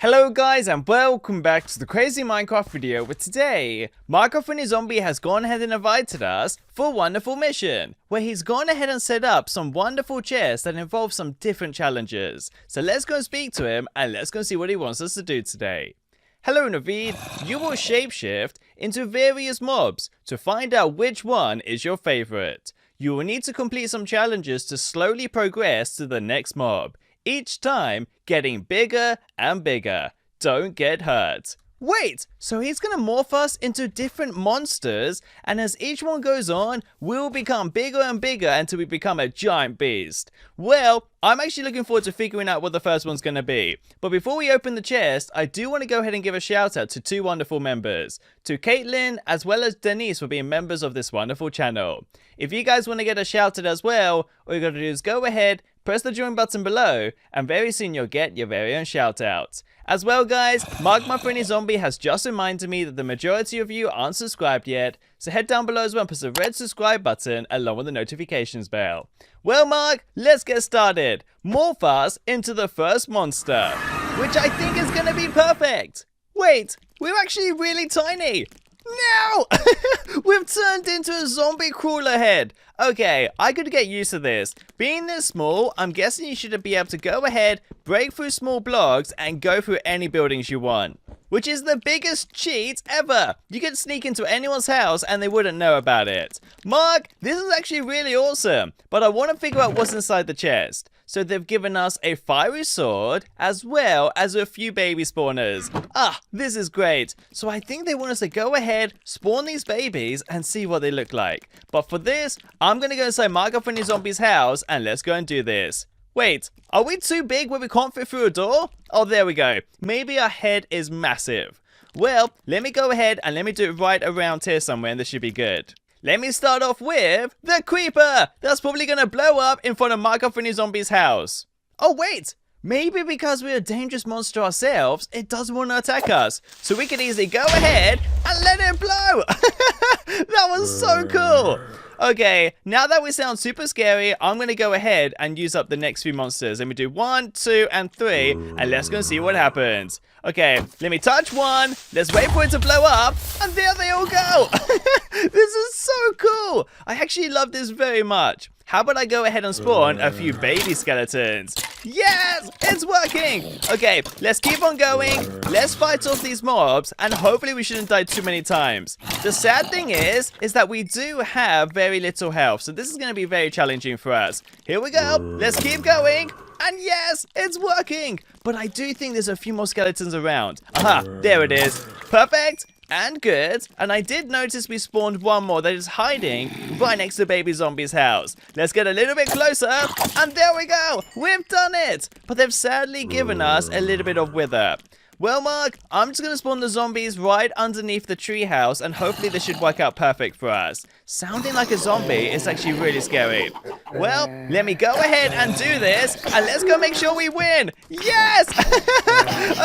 Hello guys and welcome back to the crazy Minecraft video, where today Minecraft Funny Zombie has gone ahead and invited us for a wonderful mission where he's gone ahead and set up some wonderful chests that involve some different challenges. So let's go and speak to him and let's go see what he wants us to do today. Hello Naveed, you will shapeshift into various mobs to find out which one is your favorite. You will need to complete some challenges to slowly progress to the next mob, each time getting bigger and bigger. Don't get hurt. Wait, so he's gonna morph us into different monsters, and as each one goes on, we'll become bigger and bigger until we become a giant beast. Well, I'm actually looking forward to figuring out what the first one's gonna be. But before we open the chest, I do want to go ahead and give a shout out to two wonderful members. To Caitlin as well as Denise for being members of this wonderful channel. If you guys want to get a shout out as well, all you gotta do is go ahead, press the join button below, and very soon you'll get your very own shout out. As well guys, Mark My Friendly Zombie has just reminded me that the majority of you aren't subscribed yet, so head down below as well and press the red subscribe button along with the notifications bell. Well Mark, let's get started. Morph us into the first monster, which I think is gonna be perfect. Wait, we're actually really tiny. No! We've turned into a zombie crawler head. Okay, I could get used to this. Being this small, I'm guessing you should be able to go ahead, break through small blocks, and go through any buildings you want. Which is the biggest cheat ever. You can sneak into anyone's house and they wouldn't know about it. Mark, this is actually really awesome, but I want to figure out what's inside the chest. So they've given us a fiery sword, as well as a few baby spawners. Ah, this is great. So I think they want us to go ahead, spawn these babies, and see what they look like. But for this, I'm going to go inside Minecraft Funny Zombie's house, and let's go and do this. Wait, are we too big where we can't fit through a door? Oh, there we go. Maybe our head is massive. Well, let me go ahead and let me do it right around here somewhere, and this should be good. Let me start off with the creeper. That's probably going to blow up in front of Minecraft Funny Zombie's house. Oh, wait. Maybe because we're a dangerous monster ourselves, it doesn't want to attack us. So we can easily go ahead and let it blow. That was so cool. Okay, now that we sound super scary, I'm going to go ahead and use up the next few monsters. Let me do 1, 2, and 3, and let's go and see what happens. Okay, let me touch one, let's wait for it to blow up, and there they all go. This is so cool. I actually love this very much. How about I go ahead and spawn a few baby skeletons? Yes, it's working. Okay, let's keep on going. Let's fight off these mobs, and hopefully we shouldn't die too many times. The sad thing is that we do have very little health, so this is going to be very challenging for us. Here we go. Let's keep going. And yes, it's working. But I do think there's a few more skeletons around. Aha, there it is. Perfect. And good, and I did notice we spawned one more that is hiding right next to baby zombie's house. Let's get a little bit closer, and there we go, we've done it. But they've sadly given us a little bit of wither. Well Mark, I'm just gonna spawn the zombies right underneath the treehouse, and hopefully this should work out perfect for us. Sounding like a zombie is actually really scary. Well, let me go ahead and do this, and let's go make sure we win. Yes!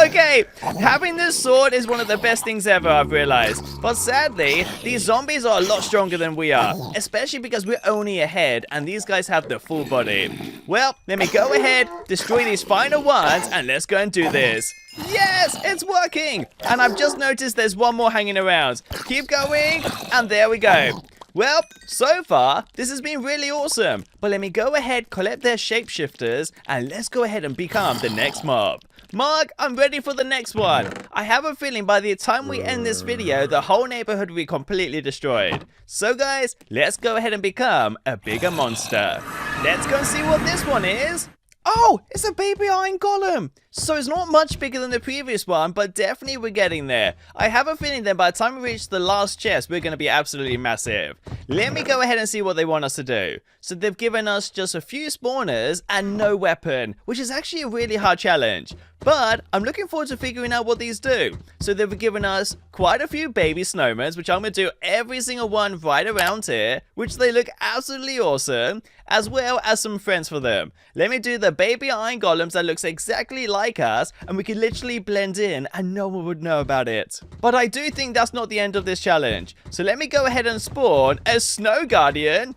Okay, having this sword is one of the best things ever, I've realized. But sadly, these zombies are a lot stronger than we are, especially because we're only a head, and these guys have the full body. Well, let me go ahead, destroy these final ones, and let's go and do this. Yes, it's working! And I've just noticed there's one more hanging around. Keep going, and there we go. Well, so far, this has been really awesome. But let me go ahead, collect their shapeshifters, and let's go ahead and become the next mob. Mark, I'm ready for the next one. I have a feeling by the time we end this video, the whole neighborhood will be completely destroyed. So guys, let's go ahead and become a bigger monster. Let's go and see what this one is. Oh, it's a baby Iron Golem. So it's not much bigger than the previous one, but definitely we're getting there. I have a feeling that by the time we reach the last chest, we're going to be absolutely massive. Let me go ahead and see what they want us to do. So they've given us just a few spawners and no weapon, which is actually a really hard challenge. But I'm looking forward to figuring out what these do. So they've given us quite a few baby snowmen, which I'm going to do every single one right around here, which they look absolutely awesome, as well as some friends for them. Let me do the baby Iron Golems that looks exactly like us, and we can literally blend in and no one would know about it. But I do think that's not the end of this challenge. So let me go ahead and spawn a Snow Guardian.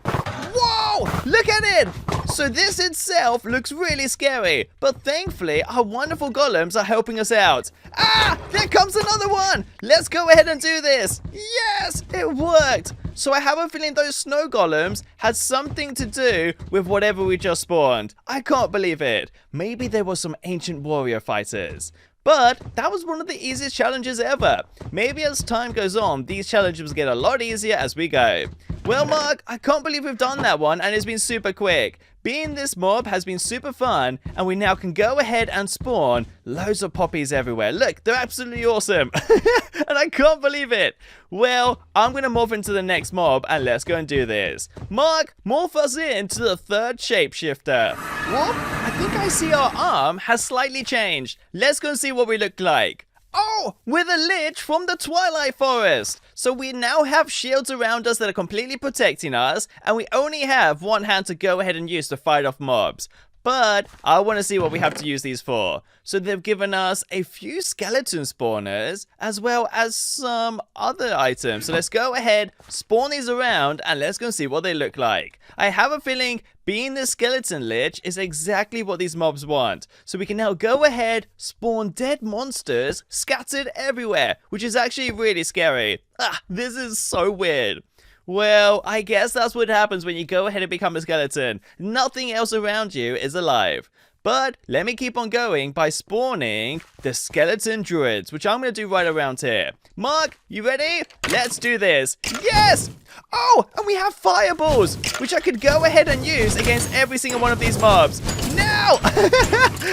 Whoa! Look at it! So this itself looks really scary, but thankfully our wonderful golems are helping us out. Ah, there comes another one. Let's go ahead and do this. Yes, it worked. So I have a feeling those snow golems had something to do with whatever we just spawned. I can't believe it. Maybe there were some ancient warrior fighters. But that was one of the easiest challenges ever. Maybe as time goes on, these challenges get a lot easier as we go. Well, Mark, I can't believe we've done that one, and it's been super quick. Being this mob has been super fun, and we now can go ahead and spawn loads of poppies everywhere. Look, they're absolutely awesome. And I can't believe it. Well, I'm going to morph into the next mob, and let's go and do this. Mark, morph us into the third shapeshifter. Whoop, I think I see our arm has slightly changed. Let's go and see what we look like. Oh, we're the Lich from the Twilight Forest. So we now have shields around us that are completely protecting us, and we only have one hand to go ahead and use to fight off mobs. But I want to see what we have to use these for. So they've given us a few skeleton spawners, as well as some other items. So let's go ahead, spawn these around, and let's go and see what they look like. I have a feeling being the skeleton lich is exactly what these mobs want. So we can now go ahead, spawn dead monsters scattered everywhere, which is actually really scary. Ah, this is so weird. Well, I guess that's what happens when you go ahead and become a skeleton. Nothing else around you is alive. But let me keep on going by spawning the skeleton druids, which I'm going to do right around here. Mark, you ready? Let's do this. Yes! Oh, and we have fireballs, which I could go ahead and use against every single one of these mobs. Now!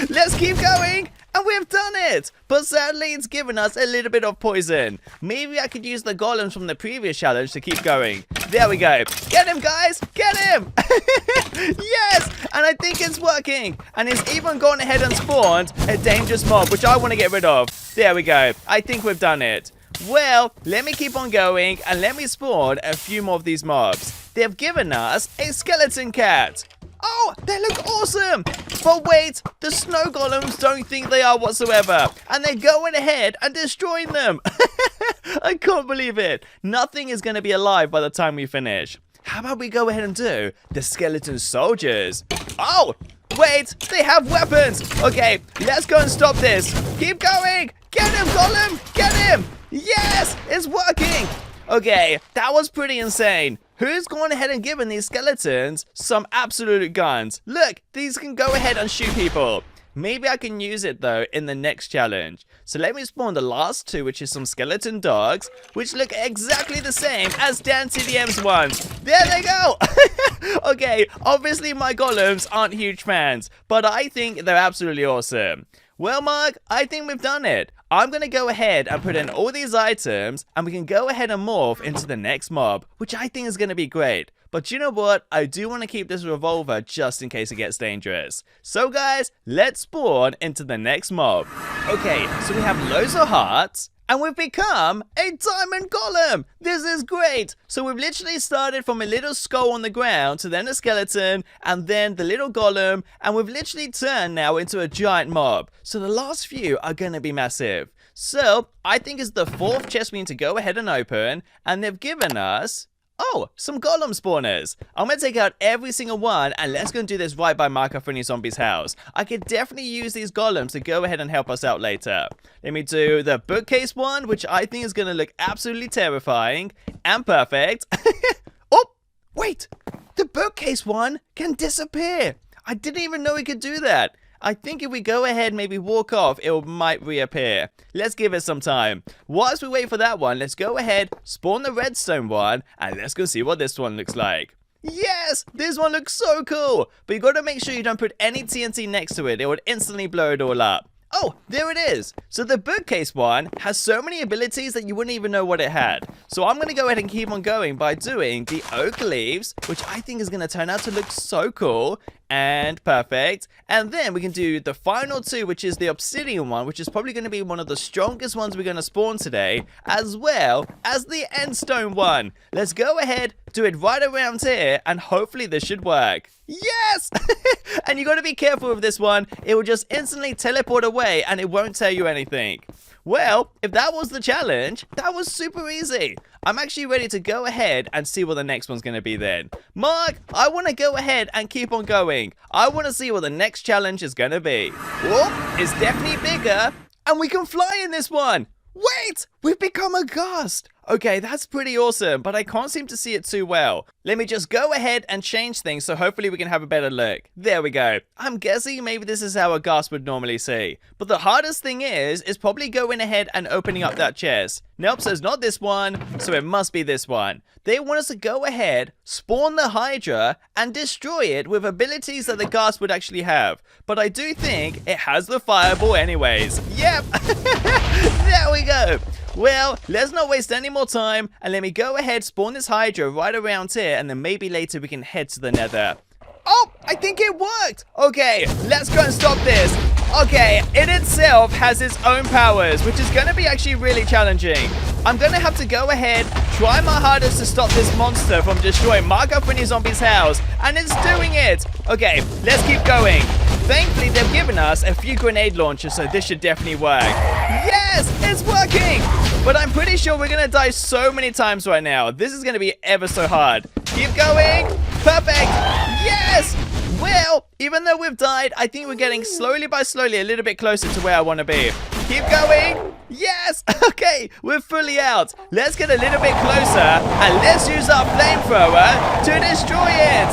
Let's keep going. And we've done it! But sadly, it's given us a little bit of poison. Maybe I could use the golems from the previous challenge to keep going. There we go. Get him, guys! Get him! Yes! And I think it's working. And it's even gone ahead and spawned a dangerous mob, which I want to get rid of. There we go. I think we've done it. Well, let me keep on going and let me spawn a few more of these mobs. They've given us a skeleton cat. Oh, they look awesome! But wait, the snow golems don't think they are whatsoever. And they're going ahead and destroying them. I can't believe it. Nothing is going to be alive by the time we finish. How about we go ahead and do the skeleton soldiers? Oh, wait, they have weapons. Okay, let's go and stop this. Keep going. Get him, golem. Get him. Yes, it's working. Okay, that was pretty insane. Who's gone ahead and given these skeletons some absolute guns? Look, these can go ahead and shoot people. Maybe I can use it though in the next challenge. So let me spawn the last two, which is some skeleton dogs, which look exactly the same as Dan TDM's ones. There they go. Okay, obviously my golems aren't huge fans, but I think they're absolutely awesome. Well, Mark, I think we've done it. I'm going to go ahead and put in all these items, and we can go ahead and morph into the next mob, which I think is going to be great. But you know what? I do want to keep this revolver just in case it gets dangerous. So guys, let's spawn into the next mob. Okay, so we have loads of hearts. And we've become a diamond golem. This is great. So we've literally started from a little skull on the ground to then a skeleton and then the little golem. And we've literally turned now into a giant mob. So the last few are going to be massive. So I think it's the fourth chest we need to go ahead and open. And they've given us... oh, some golem spawners. I'm going to take out every single one, and let's go and do this right by Microphony Zombie's house. I could definitely use these golems to go ahead and help us out later. Let me do the bookcase one, which I think is going to look absolutely terrifying and perfect. Oh, wait. The bookcase one can disappear. I didn't even know it could do that. I think if we go ahead, maybe walk off, it might reappear. Let's give it some time. Whilst we wait for that one, let's go ahead, spawn the redstone one, and let's go see what this one looks like. Yes, this one looks so cool. But you got to make sure you don't put any TNT next to it. It would instantly blow it all up. Oh, there it is. So the bookcase one has so many abilities that you wouldn't even know what it had. So I'm going to go ahead and keep on going by doing the oak leaves, which I think is going to turn out to look so cool and perfect. And then we can do the final two, which is the obsidian one, which is probably going to be one of the strongest ones we're going to spawn today, as well as the endstone one. Let's go ahead, do it right around here, and hopefully this should work. Yes! And you got to be careful with this one. It will just instantly teleport away and it won't tell you anything. Well, if that was the challenge, that was super easy. I'm actually ready to go ahead and see what the next one's going to be then. Mark, I want to go ahead and keep on going. I want to see what the next challenge is going to be. Whoop, it's definitely bigger, and we can fly in this one. Wait, we've become a Ghast. Okay, that's pretty awesome, but I can't seem to see it too well. Let me just go ahead and change things so hopefully we can have a better look. There we go. I'm guessing maybe this is how a Ghast would normally see. But the hardest thing is probably going ahead and opening up that chest. Nope, so it's not this one, so it must be this one. They want us to go ahead, spawn the Hydra, and destroy it with abilities that the Ghast would actually have. But I do think it has the fireball anyways. Yep! There we go! Well, let's not waste any more time, and let me go ahead, spawn this Hydra right around here, and then maybe later we can head to the Nether. Oh, I think it worked! Okay, let's go and stop this. Okay, it itself has its own powers, which is going to be actually really challenging. I'm going to have to go ahead, try my hardest to stop this monster from destroying Mark Up Winnie Zombie's house, and it's doing it! Okay, let's keep going. Thankfully, they've given us a few grenade launchers, so this should definitely work. Yes, it's working! But I'm pretty sure we're going to die so many times right now. This is going to be ever so hard. Keep going. Perfect. Yes! Well, even though we've died, I think we're getting slowly a little bit closer to where I want to be. Keep going. Yes! Okay, we're fully out. Let's get a little bit closer, and let's use our flamethrower to destroy it.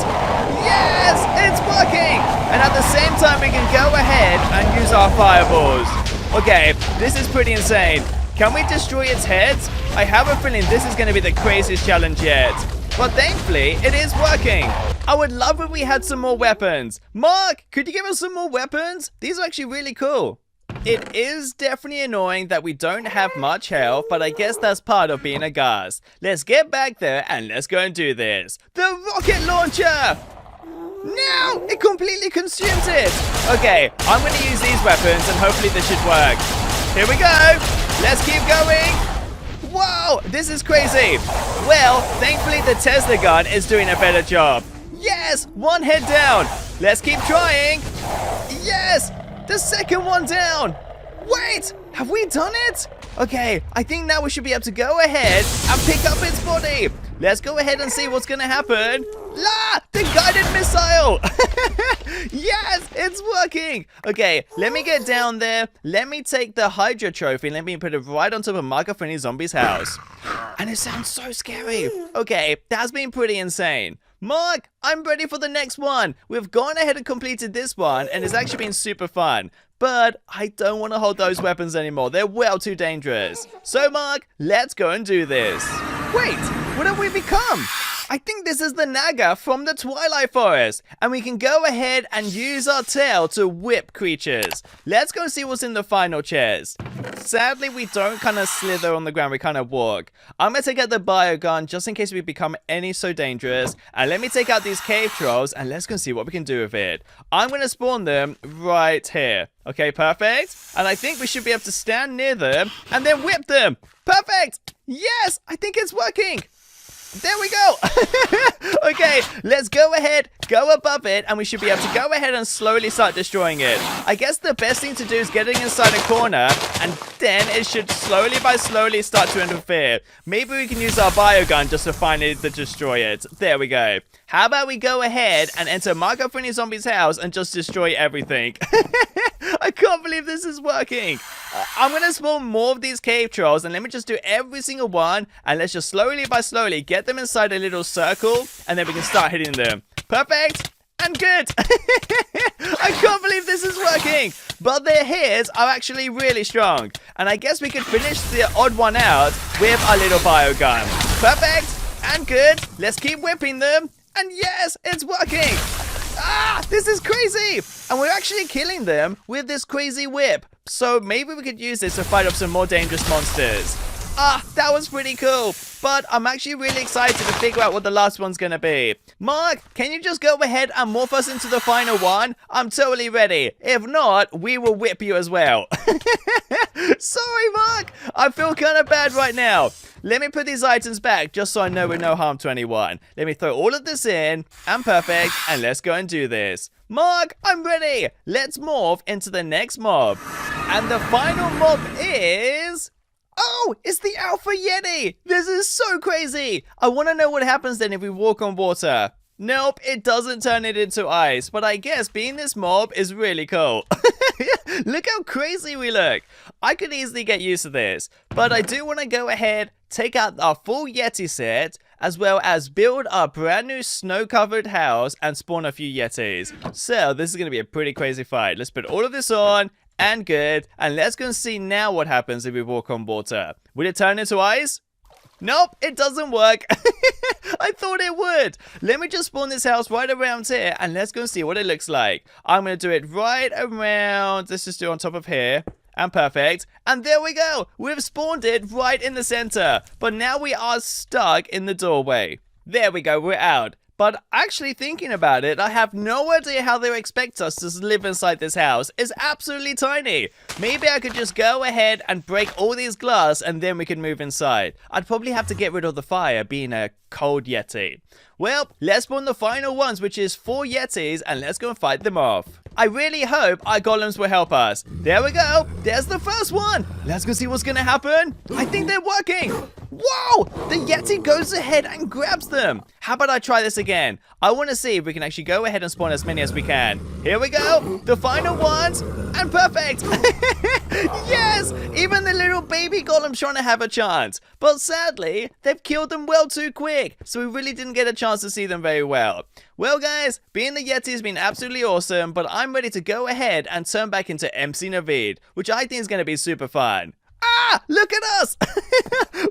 Yes! It's working! And at the same time, we can go ahead and use our fireballs. Okay, this is pretty insane. Can we destroy its heads? I have a feeling this is going to be the craziest challenge yet. But thankfully, it is working. I would love if we had some more weapons. Mark, could you give us some more weapons? These are actually really cool. It is definitely annoying that we don't have much health, but I guess that's part of being a Ghast. Let's get back there and let's go and do this. The rocket launcher! No! It completely consumes it! Okay, I'm going to use these weapons and hopefully this should work. Here we go! Let's keep going! Whoa! This is crazy! Well, thankfully the Tesla gun is doing a better job. Yes! One head down! Let's keep trying! Yes! The second one down! Wait! Have we done it? Okay, I think now we should be able to go ahead and pick up its body. Let's go ahead and see what's going to happen. La! The guided missile! Yes! It's working! Okay, let me get down there. Let me take the Hydra trophy and let me put it right on top of Mark Up Winnie Zombie's house. And it sounds so scary. Okay, that's been pretty insane. Mark, I'm ready for the next one. We've gone ahead and completed this one, and it's actually been super fun. But I don't want to hold those weapons anymore. They're well too dangerous. So, Mark, let's go and do this. Wait, what have we become? I think this is the Naga from the Twilight Forest, and we can go ahead and use our tail to whip creatures. Let's go and see what's in the final chest. Sadly, we don't kind of slither on the ground, we kind of walk. I'm going to take out the biogun just in case we become any so dangerous, and let me take out these cave trolls, and let's go and see what we can do with it. I'm going to spawn them right here. Okay, perfect. And I think we should be able to stand near them and then whip them. Perfect. Yes, I think it's working. There we go. Okay, let's go ahead, go above it, and we should be able to go ahead and slowly start destroying it. I guess the best thing to do is getting inside a corner, and then it should slowly start to interfere. Maybe we can use our biogun just to finally destroy it. There we go. How about we go ahead and enter Mark Up Winnie Zombie's house and just destroy everything? I can't believe this is working. I'm going to spawn more of these cave trolls, and let me just do every single one, and let's just slowly get them inside a little circle, and then we can start hitting them. Perfect. And good. I can't believe this is working. But their hits are actually really strong. And I guess we could finish the odd one out with our little biogun. Perfect. And good. Let's keep whipping them. And yes, it's working. Ah, this is crazy. And we're actually killing them with this crazy whip. So maybe we could use this to fight off some more dangerous monsters. Ah, that was pretty cool. But I'm actually really excited to figure out what the last one's going to be. Mark, can you just go ahead and morph us into the final one? I'm totally ready. If not, we will whip you as well. Sorry, Mark. I feel kind of bad right now. Let me put these items back just so I know we're no harm to anyone. Let me throw all of this in. And perfect. And let's go and do this. Mark, I'm ready. Let's morph into the next mob. And the final mob is... Oh, it's the Alpha Yeti. This is so crazy. I want to know what happens then if we walk on water. Nope, it doesn't turn it into ice, but I guess being this mob is really cool. Look how crazy we look. I could easily get used to this, but I do want to go ahead, take out our full Yeti set, as well as build our brand new snow-covered house and spawn a few Yetis. So this is going to be a pretty crazy fight. Let's put all of this on, and good, and let's go and see now what happens if we walk on water. Will it turn into ice? Nope, it doesn't work. I thought it would. Let me just spawn this house right around here and let's go and see what it looks like. I'm going to do it right around. Let's just do it on top of here. And perfect. And there we go. We've spawned it right in the center. But now we are stuck in the doorway. There we go. We're out. But actually thinking about it, I have no idea how they expect us to live inside this house. It's absolutely tiny. Maybe I could just go ahead and break all these glass and then we can move inside. I'd probably have to get rid of the fire being a cold Yeti. Well, let's spawn the final ones, which is 4 Yetis, and let's go and fight them off. I really hope our golems will help us. There we go. There's the first one. Let's go see what's going to happen. I think they're working. Whoa! The Yeti goes ahead and grabs them. How about I try this again? I want to see if we can actually go ahead and spawn as many as we can. Here we go. The final ones. And perfect. Yes! Even the little baby golem's trying to have a chance. But sadly, they've killed them well too quick. So we really didn't get a chance to see them very well. Well, guys, being the Yeti has been absolutely awesome. But I'm ready to go ahead and turn back into MC Naveed, which I think is going to be super fun. Ah, look at us.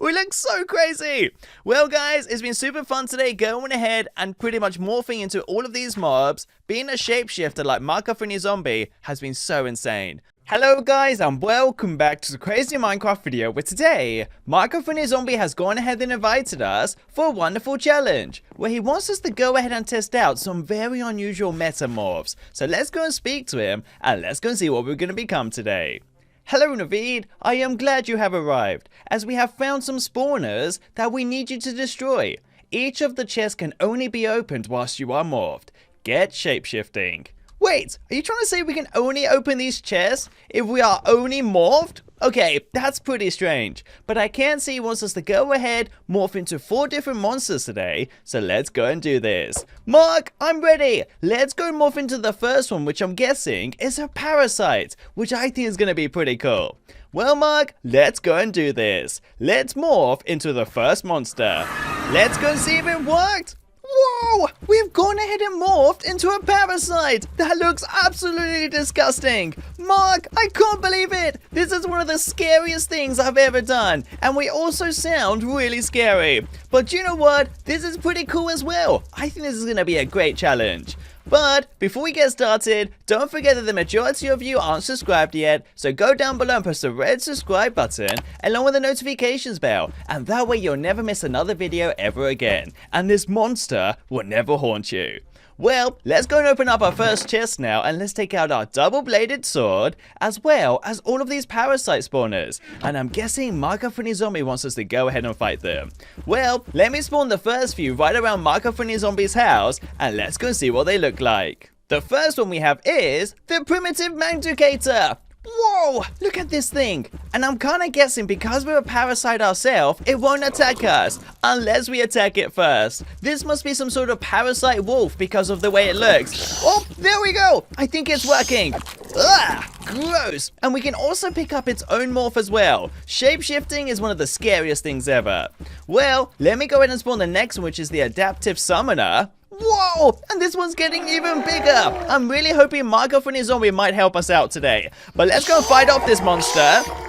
We look so crazy. Well, guys, it's been super fun today going ahead and pretty much morphing into all of these mobs. Being a shapeshifter like Markov Zombie has been so insane. Hello guys and welcome back to the Crazy Minecraft video, where today Markov Zombie has gone ahead and invited us for a wonderful challenge where he wants us to go ahead and test out some very unusual metamorphs. So let's go and speak to him and let's go and see what we're going to become today. Hello Naveed, I am glad you have arrived, as we have found some spawners that we need you to destroy. Each of the chests can only be opened whilst you are morphed. Get shapeshifting. Wait, are you trying to say we can only open these chests if we are only morphed? Okay, that's pretty strange, but I can see he wants us to go ahead, morph into 4 different monsters today, so let's go and do this. Mark, I'm ready. Let's go morph into the first one, which I'm guessing is a Parasite, which I think is going to be pretty cool. Well, Mark, let's go and do this. Let's morph into the first monster. Let's go and see if it worked. Whoa! We've gone ahead and morphed into a Parasite! That looks absolutely disgusting! Mark, I can't believe it! This is one of the scariest things I've ever done, and we also sound really scary. But you know what? This is pretty cool as well. I think this is going to be a great challenge. But before we get started, don't forget that the majority of you aren't subscribed yet, so go down below and press the red subscribe button along with the notifications bell, and that way you'll never miss another video ever again, and this monster will never haunt you. Well, let's go and open up our first chest now, and let's take out our double-bladed sword, as well as all of these Parasite spawners. And I'm guessing Markov Zombie wants us to go ahead and fight them. Well, let me spawn the first few right around Markov Zombie's house, and let's go and see what they look like. The first one we have is the Primitive Manducator. Whoa, look at this thing. And I'm kind of guessing because we're a Parasite ourselves, it won't attack us unless we attack it first. This must be some sort of Parasite wolf because of the way it looks. Oh, there we go. I think it's working. Ugh, gross. And we can also pick up its own morph as well. Shapeshifting is one of the scariest things ever. Well, let me go ahead and spawn the next one, which is the Adaptive Summoner. Whoa! And this one's getting even bigger! I'm really hoping Markov Zombie might help us out today. But let's go and fight off this monster.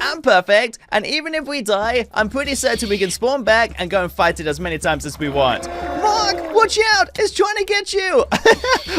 And perfect. And even if we die, I'm pretty certain we can spawn back and go and fight it as many times as we want. Mark, watch out! It's trying to get you!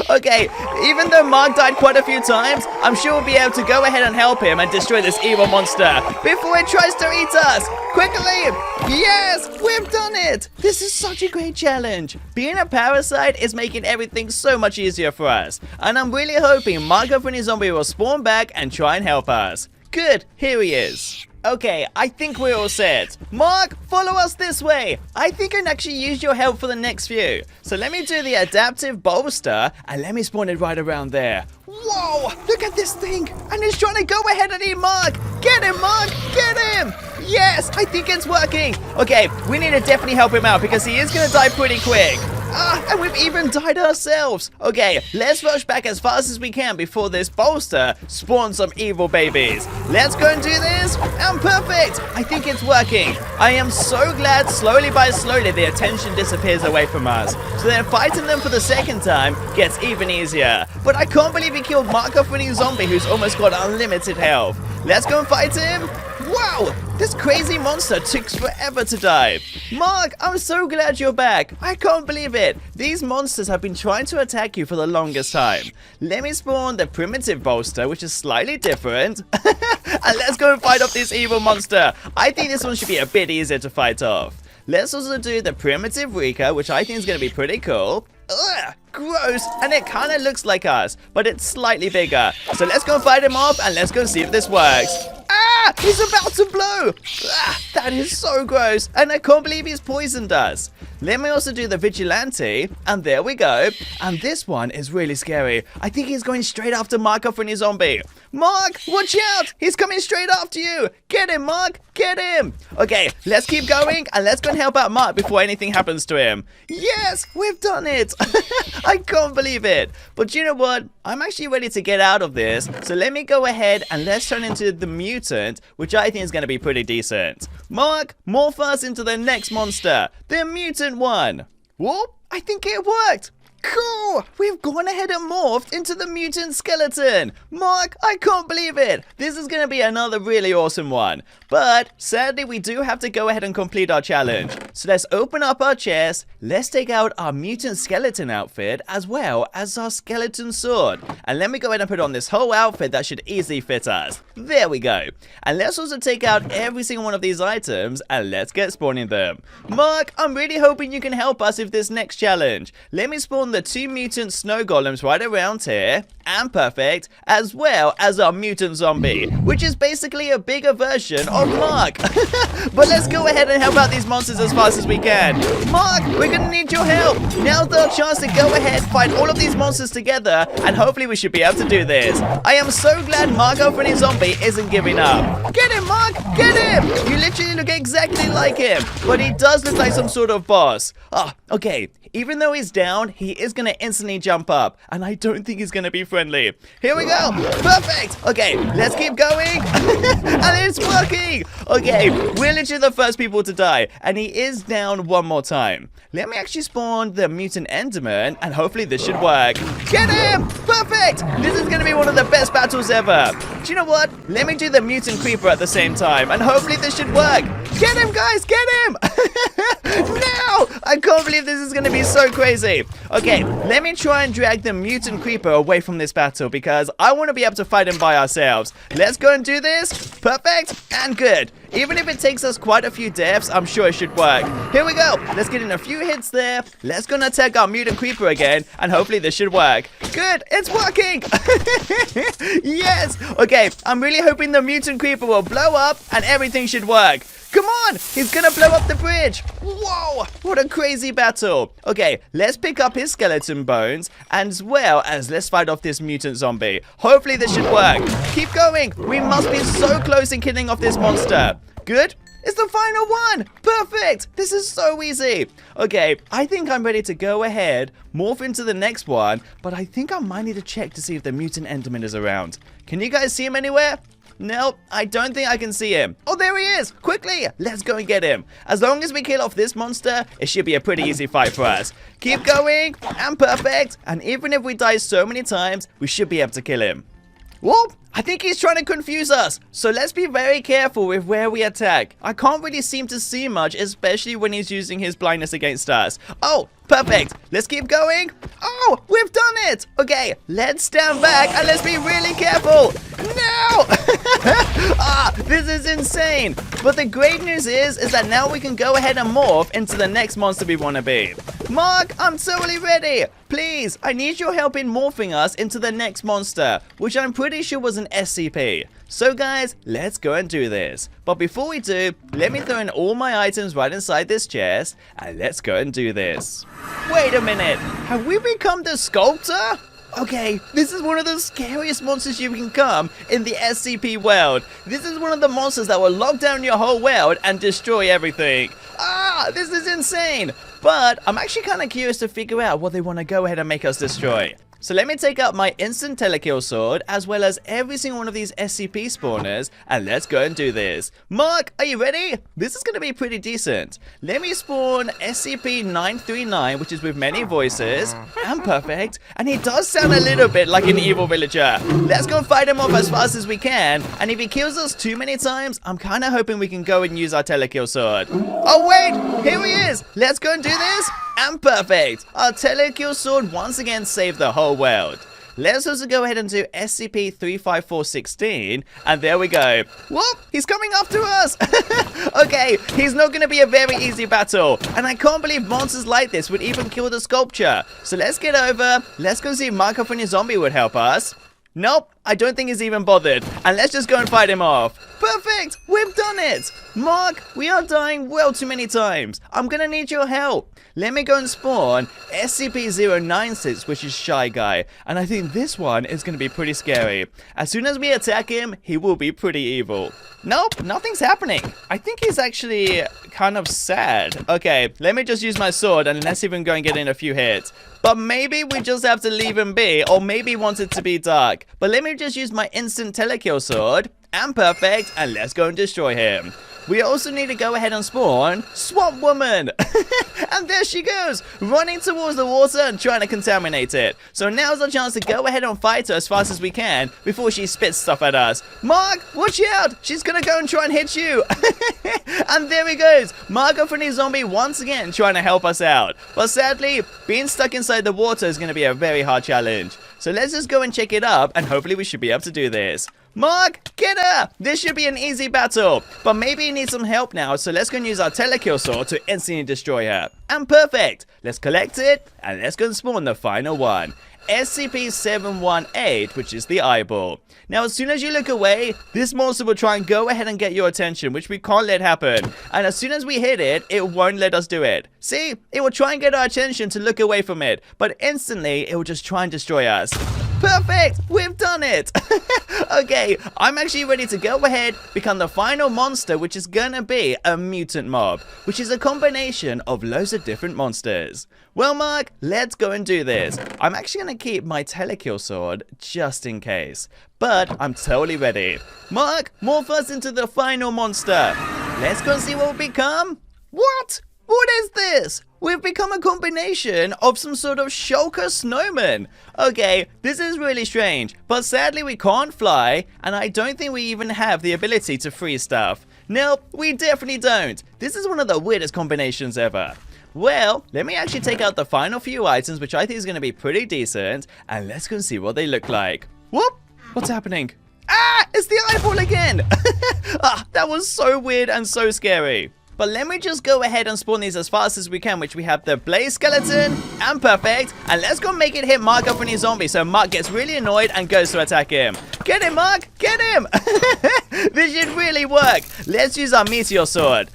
Okay, even though Mark died quite a few times, I'm sure we'll be able to go ahead and help him and destroy this evil monster before it tries to eat us! Quickly! Yes! We've done it! This is such a great challenge! Being a Parasite is making everything so much easier for us, and I'm really hoping Markov Zombie will spawn back and try and help us. Good, here he is. Okay, I think we're all set. Mark, follow us this way. I think I can actually use your help for the next few. So let me do the adaptive bolster and let me spawn it right around there. Whoa, look at this thing. And it's trying to go ahead and eat Mark. Get him, Mark, get him. Yes, I think it's working. Okay, we need to definitely help him out because he is going to die pretty quick. And we've even died ourselves. Okay, let's rush back as fast as we can before this bolster spawns some evil babies. Let's go and do this. And perfect. I think it's working. I am so glad slowly by slowly the attention disappears away from us. So then fighting them for the second time gets even easier. But I can't believe he killed Marco Freddy Zombie who's almost got unlimited health. Let's go and fight him. Wow, this crazy monster took forever to die. Mark, I'm so glad you're back. I can't believe it. These monsters have been trying to attack you for the longest time. Let me spawn the primitive bolster, which is slightly different. And let's go and fight off this evil monster. I think this one should be a bit easier to fight off. Let's also do the primitive Rika, which I think is going to be pretty cool. Ugh, gross, and it kind of looks like us, but it's slightly bigger. So let's go and fight him off, and let's go see if this works. Ah, he's about to blow. Ah, that is so gross, and I can't believe he's poisoned us. Let me also do the vigilante, and there we go. And this one is really scary. I think he's going straight after Mark off his zombie. Mark, watch out! He's coming straight after you! Get him, Mark! Get him! Okay, let's keep going, and let's go and help out Mark before anything happens to him. Yes, we've done it! I can't believe it! But you know what? I'm actually ready to get out of this, so let me go ahead and let's turn into the mutant, which I think is going to be pretty decent. Mark, morph us into the next monster, the mutant one. Whoop, I think it worked! Cool! We've gone ahead and morphed into the mutant skeleton! Mark, I can't believe it! This is going to be another really awesome one. But, sadly, we do have to go ahead and complete our challenge. So let's open up our chest, let's take out our mutant skeleton outfit, as well as our skeleton sword. And let me go ahead and put on this whole outfit that should easily fit us. There we go. And let's also take out every single one of these items, and let's get spawning them. Mark, I'm really hoping you can help us with this next challenge. Let me spawn the 2 mutant snow golems right around here, and perfect, as well as our mutant zombie, which is basically a bigger version of Mark. But let's go ahead and help out these monsters as fast as we can. Mark, we're gonna need your help. Now's our chance to go ahead, fight all of these monsters together, and hopefully we should be able to do this. I am so glad Marco Freddy Zombie isn't giving up. Get him, Mark, get him. You literally look exactly like him, but he does look like some sort of boss. Okay. Even though he's down, he is going to instantly jump up. And I don't think he's going to be friendly. Here we go. Perfect. Okay, let's keep going. And it's working. Okay, we're literally the first people to die. And he is down one more time. Let me actually spawn the mutant Enderman. And hopefully this should work. Get him. Perfect. This is going to be one of the best battles ever. Do you know what? Let me do the Mutant Creeper at the same time. And hopefully this should work. Get him, guys. Get him. No. I can't believe this is going to be so crazy. Okay, let me try and drag the Mutant Creeper away from this battle because I want to be able to fight him by ourselves. Let's go and do this. Perfect and good. Even if it takes us quite a few deaths, I'm sure it should work. Here we go. Let's get in a few hits there. Let's go and attack our Mutant Creeper again, and hopefully this should work. Good, it's working. Yes. Okay, I'm really hoping the Mutant Creeper will blow up and everything should work. Come on! He's gonna blow up the bridge! Whoa! What a crazy battle! Okay, let's pick up his skeleton bones, as well as let's fight off this mutant zombie. Hopefully this should work. Keep going! We must be so close in killing off this monster. Good? It's the final one! Perfect! This is so easy! Okay, I think I'm ready to go ahead, morph into the next one, but I think I might need to check to see if the mutant Enderman is around. Can you guys see him anywhere? Nope, I don't think I can see him. Oh, there he is! Quickly! Let's go and get him. As long as we kill off this monster, it should be a pretty easy fight for us. Keep going, and perfect. And even if we die so many times, we should be able to kill him. Whoop! I think he's trying to confuse us, so let's be very careful with where we attack. I can't really seem to see much, especially when he's using his blindness against us. Oh, perfect. Let's keep going. Oh, we've done it. Okay, let's stand back and let's be really careful. No! This is insane. But the great news is that now we can go ahead and morph into the next monster we want to be. Mark, I'm totally ready. Please, I need your help in morphing us into the next monster, which I'm pretty sure was an SCP. So guys, let's go and do this. But before we do, let me throw in all my items right inside this chest, and let's go and do this. Wait a minute, have we become the sculptor? Okay, this is one of the scariest monsters you can become in the SCP world. This is one of the monsters that will lock down your whole world and destroy everything. This is insane. But I'm actually kind of curious to figure out what they want to go ahead and make us destroy. So let me take out my instant telekill sword, as well as every single one of these SCP spawners, and let's go and do this. Mark, are you ready? This is going to be pretty decent. Let me spawn SCP-939, which is with many voices, and perfect, and he does sound a little bit like an evil villager. Let's go and fight him off as fast as we can, and if he kills us too many times, I'm kind of hoping we can go and use our telekill sword. Oh wait, here he is. Let's go and do this. And perfect! Our telekill sword once again saved the whole world. Let's also go ahead and do SCP-35416, and there we go. Whoop! He's coming after us! Okay, he's not going to be a very easy battle, and I can't believe monsters like this would even kill the sculpture. So let's get over, let's go see if Marco from your zombie would help us. Nope, I don't think he's even bothered, and let's just go and fight him off. Perfect! We've done it! Mark, we are dying well too many times. I'm gonna need your help. Let me go and spawn SCP-096, which is Shy Guy, and I think this one is gonna be pretty scary. As soon as we attack him, he will be pretty evil. Nope, nothing's happening. I think he's actually kind of sad. Okay, let me just use my sword and let's even go and get in a few hits. But maybe we just have to leave him be, or maybe he wants it to be dark. But let me just use my instant telekill sword, and perfect, and let's go and destroy him. We also need to go ahead and spawn Swamp Woman. And there she goes, running towards the water and trying to contaminate it. So now's our chance to go ahead and fight her as fast as we can before she spits stuff at us. Mark, watch out. She's going to go and try and hit you. And there he goes. Marco from his zombie once again trying to help us out. But sadly, being stuck inside the water is going to be a very hard challenge. So let's just go and check it up, and hopefully we should be able to do this. Mark, get her! This should be an easy battle, but maybe he needs some help now, so let's go and use our telekill sword to instantly destroy her. And perfect! Let's collect it, and let's go and spawn the final one. SCP-718, which is the eyeball. Now, as soon as you look away, this monster will try and go ahead and get your attention, which we can't let happen. And as soon as we hit it, it won't let us do it. See? It will try and get our attention to look away from it, but instantly, it will just try and destroy us. Perfect! We've done it! Okay, I'm actually ready to go ahead, become the final monster, which is gonna be a mutant mob, which is a combination of loads of different monsters. Well, Mark, let's go and do this. I'm actually gonna keep my telekill sword just in case, but I'm totally ready. Mark, morph us into the final monster. Let's go and see what we become. What? What is this? We've become a combination of some sort of shulker snowman. Okay, this is really strange, but sadly we can't fly, and I don't think we even have the ability to freeze stuff. Nope, we definitely don't. This is one of the weirdest combinations ever. Well, let me actually take out the final few items, which I think is going to be pretty decent, and let's go and see what they look like. Whoop! What's happening? Ah! It's the eyeball again! That was so weird and so scary. But let me just go ahead and spawn these as fast as we can, which we have the blaze skeleton, and perfect. And let's go make it hit Mark up when he's zombie, so Mark gets really annoyed and goes to attack him. Get him, Mark! Get him! This should really work. Let's use our meteor sword.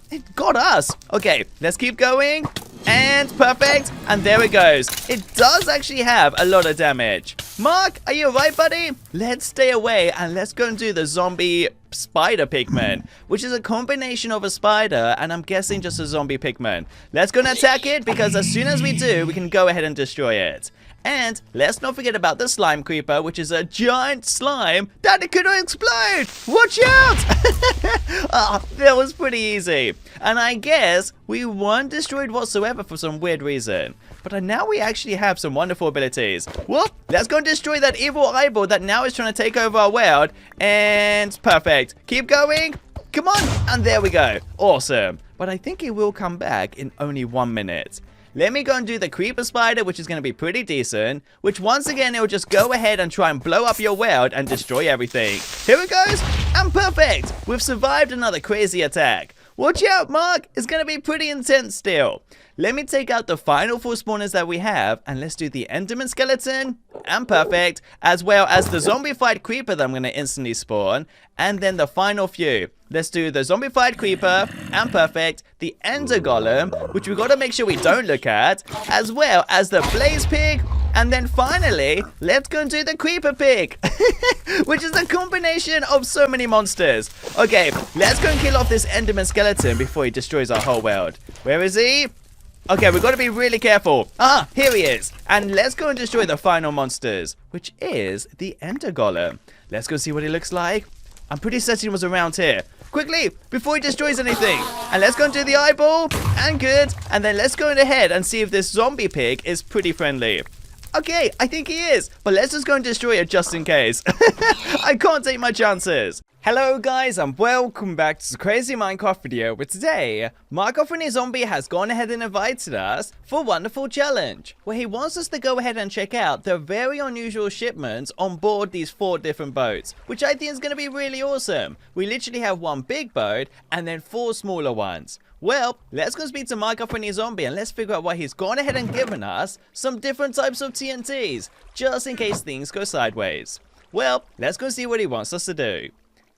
It got us. Okay, let's keep going. And perfect. And there it goes. It does actually have a lot of damage. Mark, are you alright, buddy? Let's stay away and let's go and do the zombie spider pigman, which is a combination of a spider and I'm guessing just a zombie pigman. Let's go and attack it because as soon as we do, we can go ahead and destroy it. And let's not forget about the slime creeper, which is a giant slime that it could explode. Watch out! That was pretty easy. And I guess we weren't destroyed whatsoever for some weird reason. But now we actually have some wonderful abilities. Whoop! Let's go and destroy that evil eyeball that now is trying to take over our world. And perfect. Keep going. Come on. And there we go. Awesome. But I think it will come back in only 1 minute. Let me go and do the creeper spider, which is going to be pretty decent, which once again, it will just go ahead and try and blow up your world and destroy everything. Here it goes, and perfect! We've survived another crazy attack. Watch out, Mark. It's going to be pretty intense still. Let me take out the final 4 spawners that we have, and let's do the Enderman skeleton, and perfect, as well as the zombified creeper that I'm going to instantly spawn, and then the final few. Let's do the zombified creeper, and perfect, the Ender Golem, which we've got to make sure we don't look at, as well as the blaze pig, and then finally, let's go and do the creeper pig, which is a combination of so many monsters. Okay, let's go and kill off this Enderman skeleton before he destroys our whole world. Where is he? Okay, we've got to be really careful. Ah, here he is. And let's go and destroy the final monsters, which is the Ender Golem. Let's go see what he looks like. I'm pretty certain he was around here. Quickly, before he destroys anything. And let's go and do the eyeball. And good. And then let's go ahead and see if this zombie pig is pretty friendly. Okay, I think he is. But let's just go and destroy it just in case. I can't take my chances. Hello guys, and welcome back to the Crazy Minecraft video, where today, Markov and his zombie has gone ahead and invited us for a wonderful challenge, where he wants us to go ahead and check out the very unusual shipments on board these 4 different boats, which I think is going to be really awesome. We literally have 1 big boat, and then 4 smaller ones. Well, let's go speak to Markov and his zombie, and let's figure out why he's gone ahead and given us some different types of TNTs, just in case things go sideways. Well, let's go see what he wants us to do.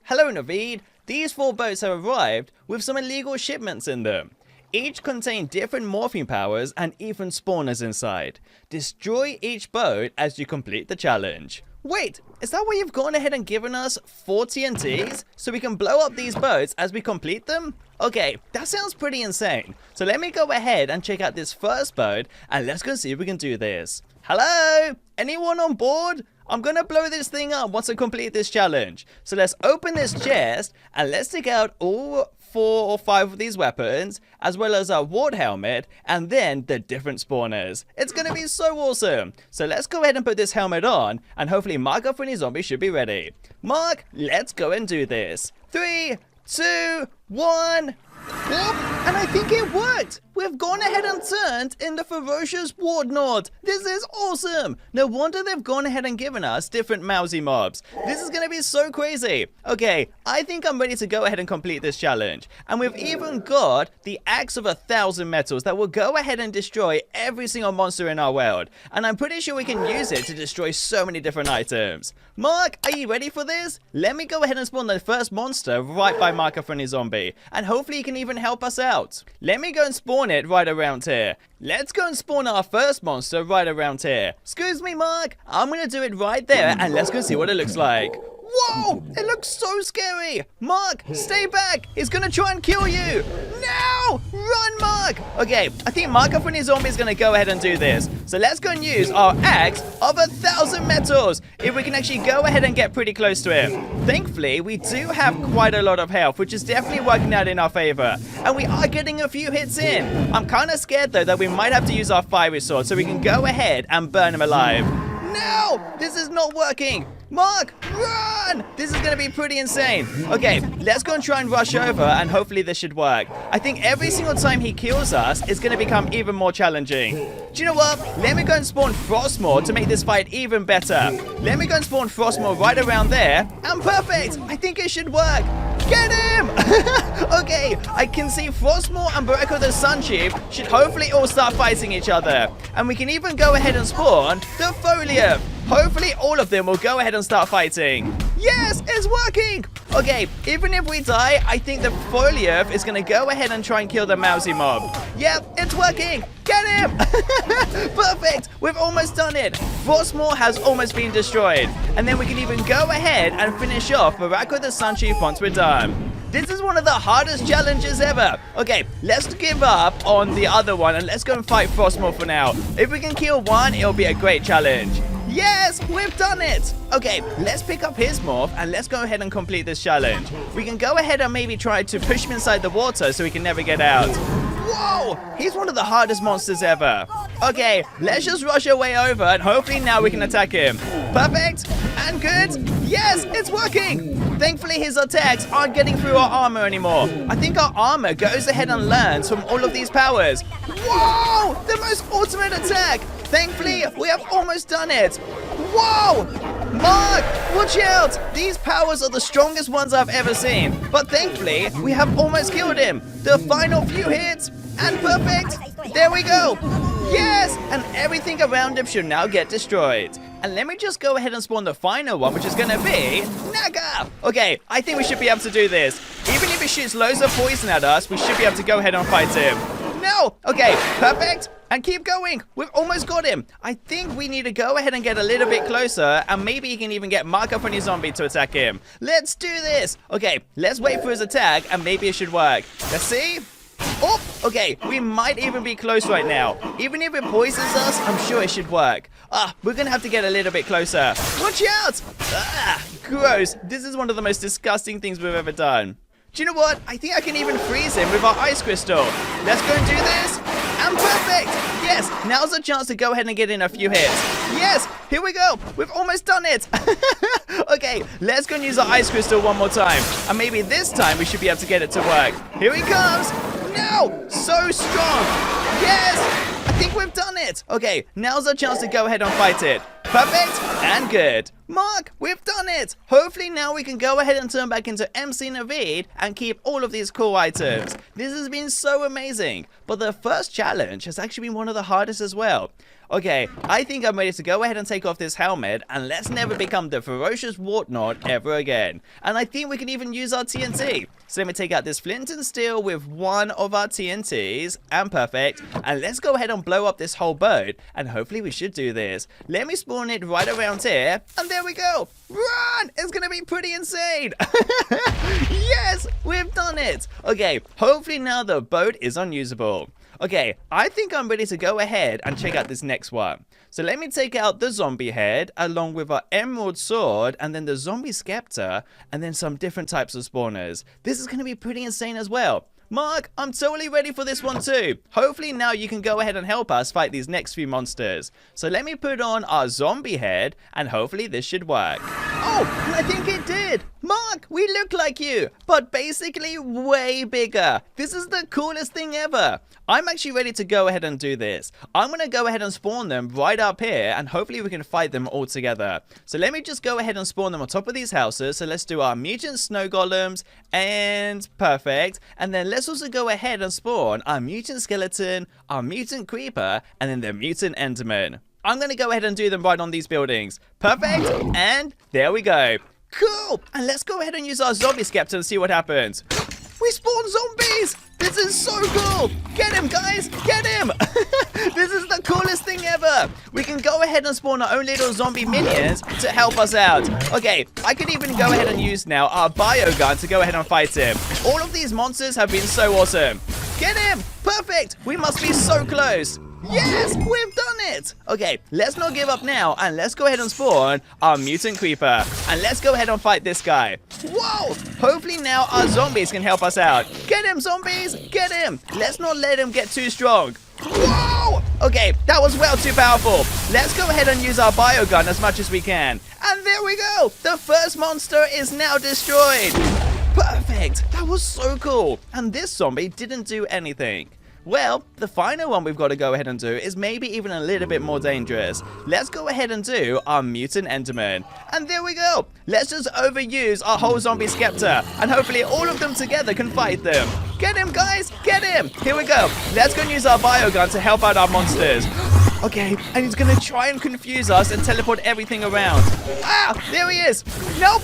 Hello Naveed, these 4 boats have arrived with some illegal shipments in them. Each contain different morphing powers and even spawners inside. Destroy each boat as you complete the challenge. Wait, is that why you've gone ahead and given us 4 TNTs? So we can blow up these boats as we complete them? Okay, that sounds pretty insane. So let me go ahead and check out this first boat, and let's go see if we can do this. Hello? Anyone on board? I'm gonna blow this thing up once I complete this challenge. So let's open this chest, and let's take out all 4 or 5 of these weapons, as well as our ward helmet, and then the different spawners. It's gonna be so awesome. So let's go ahead and put this helmet on, and hopefully Mark and his zombie should be ready. Mark, let's go and do this. 3, 2, 1. Whoop, and I think it worked! We've gone ahead and turned in the Ferocious WN. This is awesome! No wonder they've gone ahead and given us different mousy mobs. This is gonna be so crazy. Okay, I think I'm ready to go ahead and complete this challenge. And we've even got the Axe of 1,000 metals that will go ahead and destroy every single monster in our world. And I'm pretty sure we can use it to destroy so many different items. Mark, are you ready for this? Let me go ahead and spawn the first monster right by Mark and his zombie. And hopefully he can even help us out. Let me go and spawn it right around here. Let's go and spawn our first monster right around here. Excuse me, Mark. I'm gonna do it right there, and let's go see what it looks like. Whoa! It looks so scary! Mark, stay back! He's gonna try and kill you! No! Run, Mark! Okay, I think Mark and his zombie is gonna go ahead and do this. So let's go and use our Axe of 1,000 metals, if we can actually go ahead and get pretty close to him. Thankfully, we do have quite a lot of health, which is definitely working out in our favor. And we are getting a few hits in. I'm kind of scared, though, that we might have to use our fiery sword so we can go ahead and burn him alive. No! This is not working! Mark, run! This is going to be pretty insane. Okay, let's go and try and rush over, and hopefully this should work. I think every single time he kills us, it's going to become even more challenging. Do you know what? Let me go and spawn Frostmore to make this fight even better. Let me go and spawn Frostmore right around there, and perfect! I think it should work. Get him! Okay, I can see Frostmore and Barako the Sun Chief should hopefully all start fighting each other. And we can even go ahead and spawn the Folium. Hopefully all of them will go ahead and start fighting. Yes, it's working! Okay, even if we die, I think the Folium is going to go ahead and try and kill the mousy mob. Yep, it's working! Get him! Perfect! We've almost done it! Frostmore has almost been destroyed. And then we can even go ahead and finish off Barako the Sun Chief once we're done. This is one of the hardest challenges ever. Okay, let's give up on the other one and let's go and fight Frostmore for now. If we can kill one, it'll be a great challenge. Yes, we've done it! Okay, let's pick up his morph and let's go ahead and complete this challenge. We can go ahead and maybe try to push him inside the water so he can never get out. Whoa! He's one of the hardest monsters ever. Okay, let's just rush our way over and hopefully now we can attack him. Perfect! And good! Yes, it's working! Thankfully his attacks aren't getting through our armor anymore. I think our armor goes ahead and learns from all of these powers. Whoa! The most ultimate attack! Thankfully, we have almost done it. Whoa! Mark, watch out! These powers are the strongest ones I've ever seen. But thankfully, we have almost killed him. The final few hits, and perfect. There we go. Yes, and everything around him should now get destroyed. And let me just go ahead and spawn the final one, which is going to be Naga. Okay, I think we should be able to do this. Even if he shoots loads of poison at us, we should be able to go ahead and fight him. No! Okay, perfect. And keep going. We've almost got him. I think we need to go ahead and get a little bit closer, and maybe he can even get Mark up on his zombie to attack him. Let's do this. Okay, let's wait for his attack, and maybe it should work. Let's see. Oh, okay, we might even be close right now. Even if it poisons us, I'm sure it should work. We're gonna have to get a little bit closer. Watch out! Gross. This is one of the most disgusting things we've ever done. Do you know what? I think I can even freeze him with our ice crystal. Let's go and do this. And perfect! Yes, now's a chance to go ahead and get in a few hits. Yes, here we go. We've almost done it. Okay, let's go and use our ice crystal one more time. And maybe this time we should be able to get it to work. Here he comes. No, so strong. Yes, I think we've done it. Okay, now's a chance to go ahead and fight it. Perfect and good. Mark, we've done it. Hopefully now we can go ahead and turn back into MC Naveed and keep all of these cool items. This has been so amazing. But the first challenge has actually been one of the hardest as well. Okay, I think I'm ready to go ahead and take off this helmet, and let's never become the Ferocious WN ever again. And I think we can even use our TNT. So let me take out this flint and steel with one of our TNTs, and perfect. And let's go ahead and blow up this whole boat, and hopefully we should do this. Let me spawn it right around here, and there we go. Run! It's gonna be pretty insane. Yes, we've done it. Okay, hopefully now the boat is unusable. Okay, I think I'm ready to go ahead and check out this next one. So let me take out the zombie head along with our emerald sword and then the zombie scepter and then some different types of spawners. This is going to be pretty insane as well. Mark, I'm totally ready for this one too. Hopefully now you can go ahead and help us fight these next few monsters. So let me put on our zombie head and hopefully this should work. Oh, I think it did. Mark, we look like you, but basically way bigger. This is the coolest thing ever. I'm actually ready to go ahead and do this. I'm going to go ahead and spawn them right up here and hopefully we can fight them all together. So let me just go ahead and spawn them on top of these houses. So let's do our mutant snow golems and perfect. And then let's also go ahead and spawn our mutant skeleton, our mutant creeper, and then the mutant enderman. I'm going to go ahead and do them right on these buildings. Perfect. And there we go. Cool. And let's go ahead and use our zombie scepter and see what happens. We spawn zombies. This is so cool. Get him, guys. Get him. This is the coolest thing ever. We can go ahead and spawn our own little zombie minions to help us out. Okay, I could even go ahead and use now our biogun to go ahead and fight him. All of these monsters have been so awesome. Get him. Perfect. We must be so close. Yes, we've done it. Okay, let's not give up now and let's go ahead and spawn our mutant creeper. And let's go ahead and fight this guy. Whoa, hopefully now our zombies can help us out. Get him, zombies, get him. Let's not let him get too strong. Whoa, okay, that was well too powerful. Let's go ahead and use our biogun as much as we can. And there we go. The first monster is now destroyed. Perfect, that was so cool. And this zombie didn't do anything. Well, the final one we've got to go ahead and do is maybe even a little bit more dangerous. Let's go ahead and do our mutant enderman. And there we go. Let's just overuse our whole zombie scepter. And hopefully all of them together can fight them. Get him, guys. Get him. Here we go. Let's go and use our biogun to help out our monsters. Okay, and he's going to try and confuse us and teleport everything around. Ah, there he is. Nope.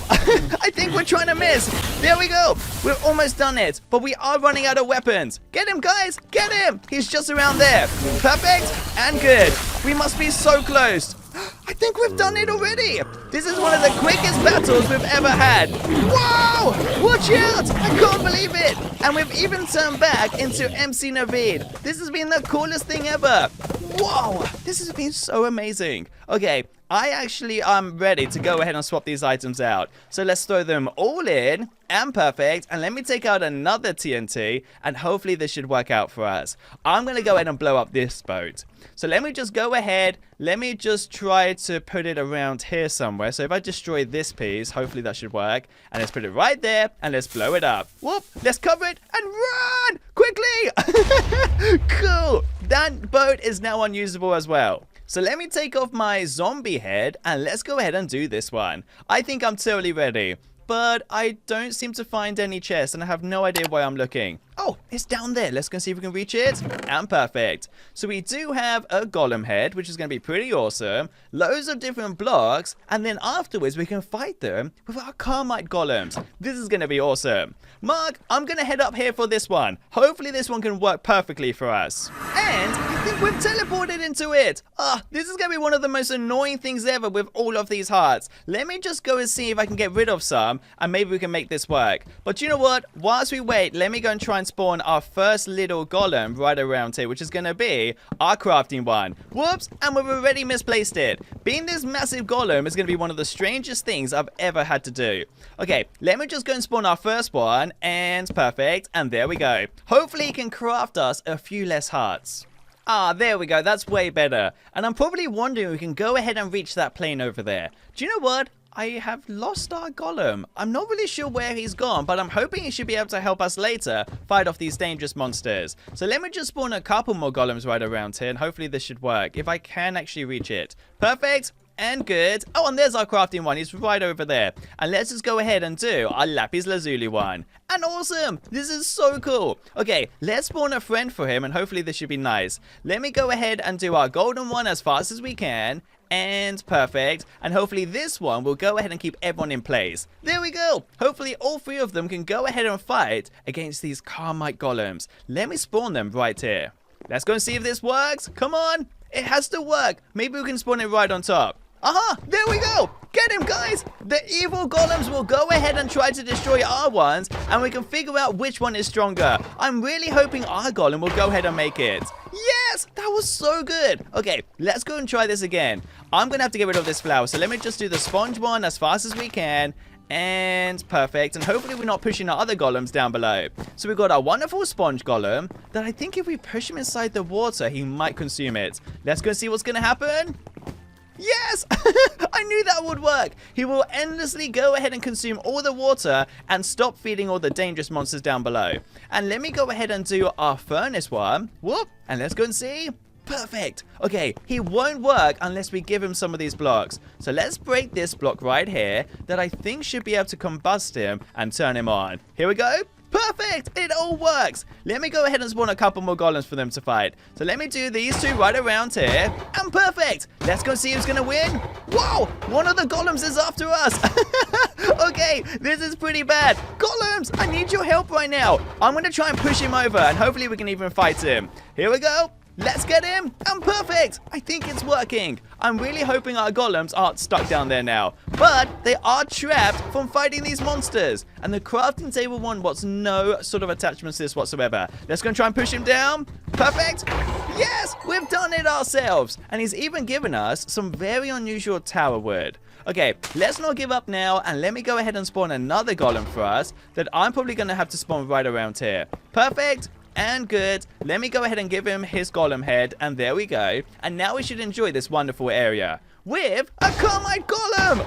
I think we're trying to miss. There we go. We've almost done it, but we are running out of weapons. Get him, guys. Get him. He's just around there. Perfect and good. We must be so close. I think we've done it already. This is one of the quickest battles we've ever had. Whoa! Watch out! I can't believe it. And we've even turned back into MC Naveed. This has been the coolest thing ever. Whoa! This has been so amazing. Okay, I actually am ready to go ahead and swap these items out. So let's throw them all in. And perfect. And let me take out another TNT. And hopefully this should work out for us. I'm going to go ahead and blow up this boat. So let me just go ahead. Let me just try to put it around here somewhere. So if I destroy this piece, hopefully that should work. And let's put it right there. And let's blow it up. Whoop. Let's cover it and run quickly. Cool. That boat is now unusable as well. So let me take off my zombie head and let's go ahead and do this one. I think I'm totally ready. But I don't seem to find any chests, and I have no idea why I'm looking. Oh, it's down there. Let's go see if we can reach it. And perfect. So we do have a golem head, which is going to be pretty awesome. Loads of different blocks, and then afterwards we can fight them with our Carmite golems. This is going to be awesome. Mark, I'm going to head up here for this one. Hopefully this one can work perfectly for us. And I think we've teleported into it. This is going to be one of the most annoying things ever with all of these hearts. Let me just go and see if I can get rid of some, and maybe we can make this work. But you know what? Whilst we wait, let me go and try and spawn our first little golem right around here, which is going to be our crafting one. Whoops, and we've already misplaced it. Being this massive golem is going to be one of the strangest things I've ever had to do. Okay, let me just go and spawn our first one, and perfect, and there we go. Hopefully he can craft us a few less hearts. There we go. That's way better. And I'm probably wondering if we can go ahead and reach that plane over there. Do you know what? I have lost our golem. I'm not really sure where he's gone, but I'm hoping he should be able to help us later fight off these dangerous monsters. So let me just spawn a couple more golems right around here, and hopefully this should work, if I can actually reach it. Perfect. And good. Oh, and there's our crafting one. He's right over there. And let's just go ahead and do our lapis lazuli one. And awesome. This is so cool. Okay, let's spawn a friend for him, and hopefully this should be nice. Let me go ahead and do our golden one as fast as we can. And perfect. And hopefully this one will go ahead and keep everyone in place. There we go. Hopefully all three of them can go ahead and fight against these Carmite golems. Let me spawn them right here. Let's go and see if this works. Come on. It has to work. Maybe we can spawn it right on top. Aha! There we go! Get him, guys! The evil golems will go ahead and try to destroy our ones, and we can figure out which one is stronger. I'm really hoping our golem will go ahead and make it. Yes! That was so good! Okay, let's go and try this again. I'm gonna have to get rid of this flower, so let me just do the sponge one as fast as we can. And perfect. And hopefully we're not pushing our other golems down below. So we've got our wonderful sponge golem that I think if we push him inside the water, he might consume it. Let's go and see what's gonna happen. Yes! I knew that would work. He will endlessly go ahead and consume all the water and stop feeding all the dangerous monsters down below. And let me go ahead and do our furnace one. Whoop! And let's go and see. Perfect. Okay, he won't work unless we give him some of these blocks. So let's break this block right here that I think should be able to combust him and turn him on. Here we go. Perfect! It all works! Let me go ahead and spawn a couple more golems for them to fight. So let me do these two right around here. And perfect! Let's go see who's gonna win. Whoa! One of the golems is after us! Okay, this is pretty bad. Golems, I need your help right now. I'm gonna try and push him over, and hopefully we can even fight him. Here we go. Let's get him! And perfect! I think it's working. I'm really hoping our golems aren't stuck down there now. But they are trapped from fighting these monsters. And the crafting table one wants no sort of attachments to this whatsoever. Let's go and try and push him down. Perfect! Yes! We've done it ourselves! And he's even given us some very unusual tower wood. Okay, let's not give up now, and let me go ahead and spawn another golem for us that I'm probably going to have to spawn right around here. Perfect! And good. Let me go ahead and give him his golem head, and there we go. And now we should enjoy this wonderful area with a Carmite golem.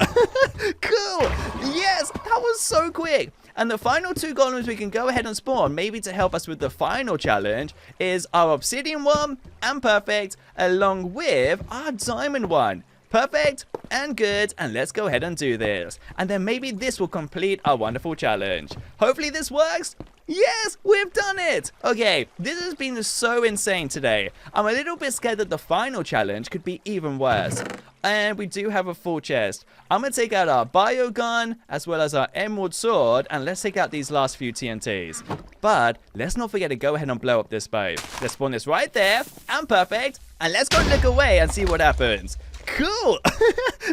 Cool. Yes, that was so quick. And the final two golems we can go ahead and spawn, maybe to help us with the final challenge, is our obsidian one, and perfect, along with our diamond one. Perfect and good, and let's go ahead and do this. And then maybe this will complete our wonderful challenge. Hopefully this works. Yes, we've done it! Okay, this has been so insane today. I'm a little bit scared that the final challenge could be even worse. And we do have a full chest. I'm going to take out our bio gun, as well as our emerald sword, and let's take out these last few TNTs. But let's not forget to go ahead and blow up this boat. Let's spawn this right there, and perfect. And let's go and look away and see what happens. Cool!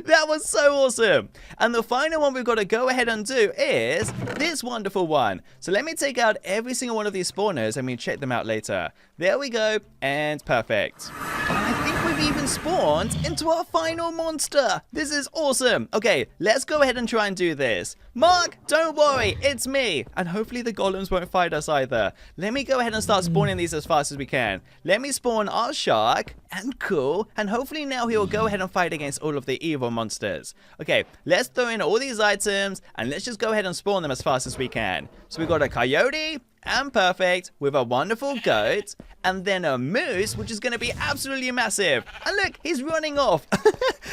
That was so awesome! And the final one we've got to go ahead and do is this wonderful one. So let me take out every single one of these spawners and we check them out later. There we go, and perfect. And I think we've even spawned into our final monster. This is awesome. Okay, let's go ahead and try and do this. Mark, don't worry, it's me. And hopefully the golems won't fight us either. Let me go ahead and start spawning these as fast as we can. Let me spawn our shark, and cool, and hopefully now he'll go ahead and fight against all of the evil monsters. Okay, let's throw in all these items, and let's just go ahead and spawn them as fast as we can. So we've got a coyote, and perfect with a wonderful goat, and then a moose, which is going to be absolutely massive. And look, he's running off.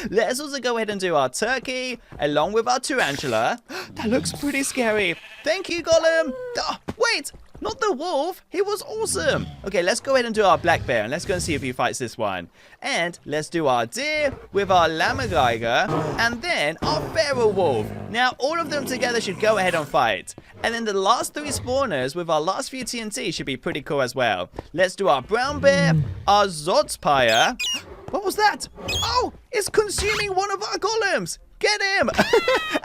Let's also go ahead and do our turkey along with our tarantula. That looks pretty scary. Thank you, Golem. Oh, wait. Not the wolf. He was awesome. Okay, let's go ahead and do our black bear, and let's go and see if he fights this one. And let's do our deer with our lammergeiger, and then our feral wolf. Now, all of them together should go ahead and fight. And then the last 3 spawners with our last few TNT should be pretty cool as well. Let's do our brown bear, our Zodspire. What was that? Oh, it's consuming one of our golems. Get him!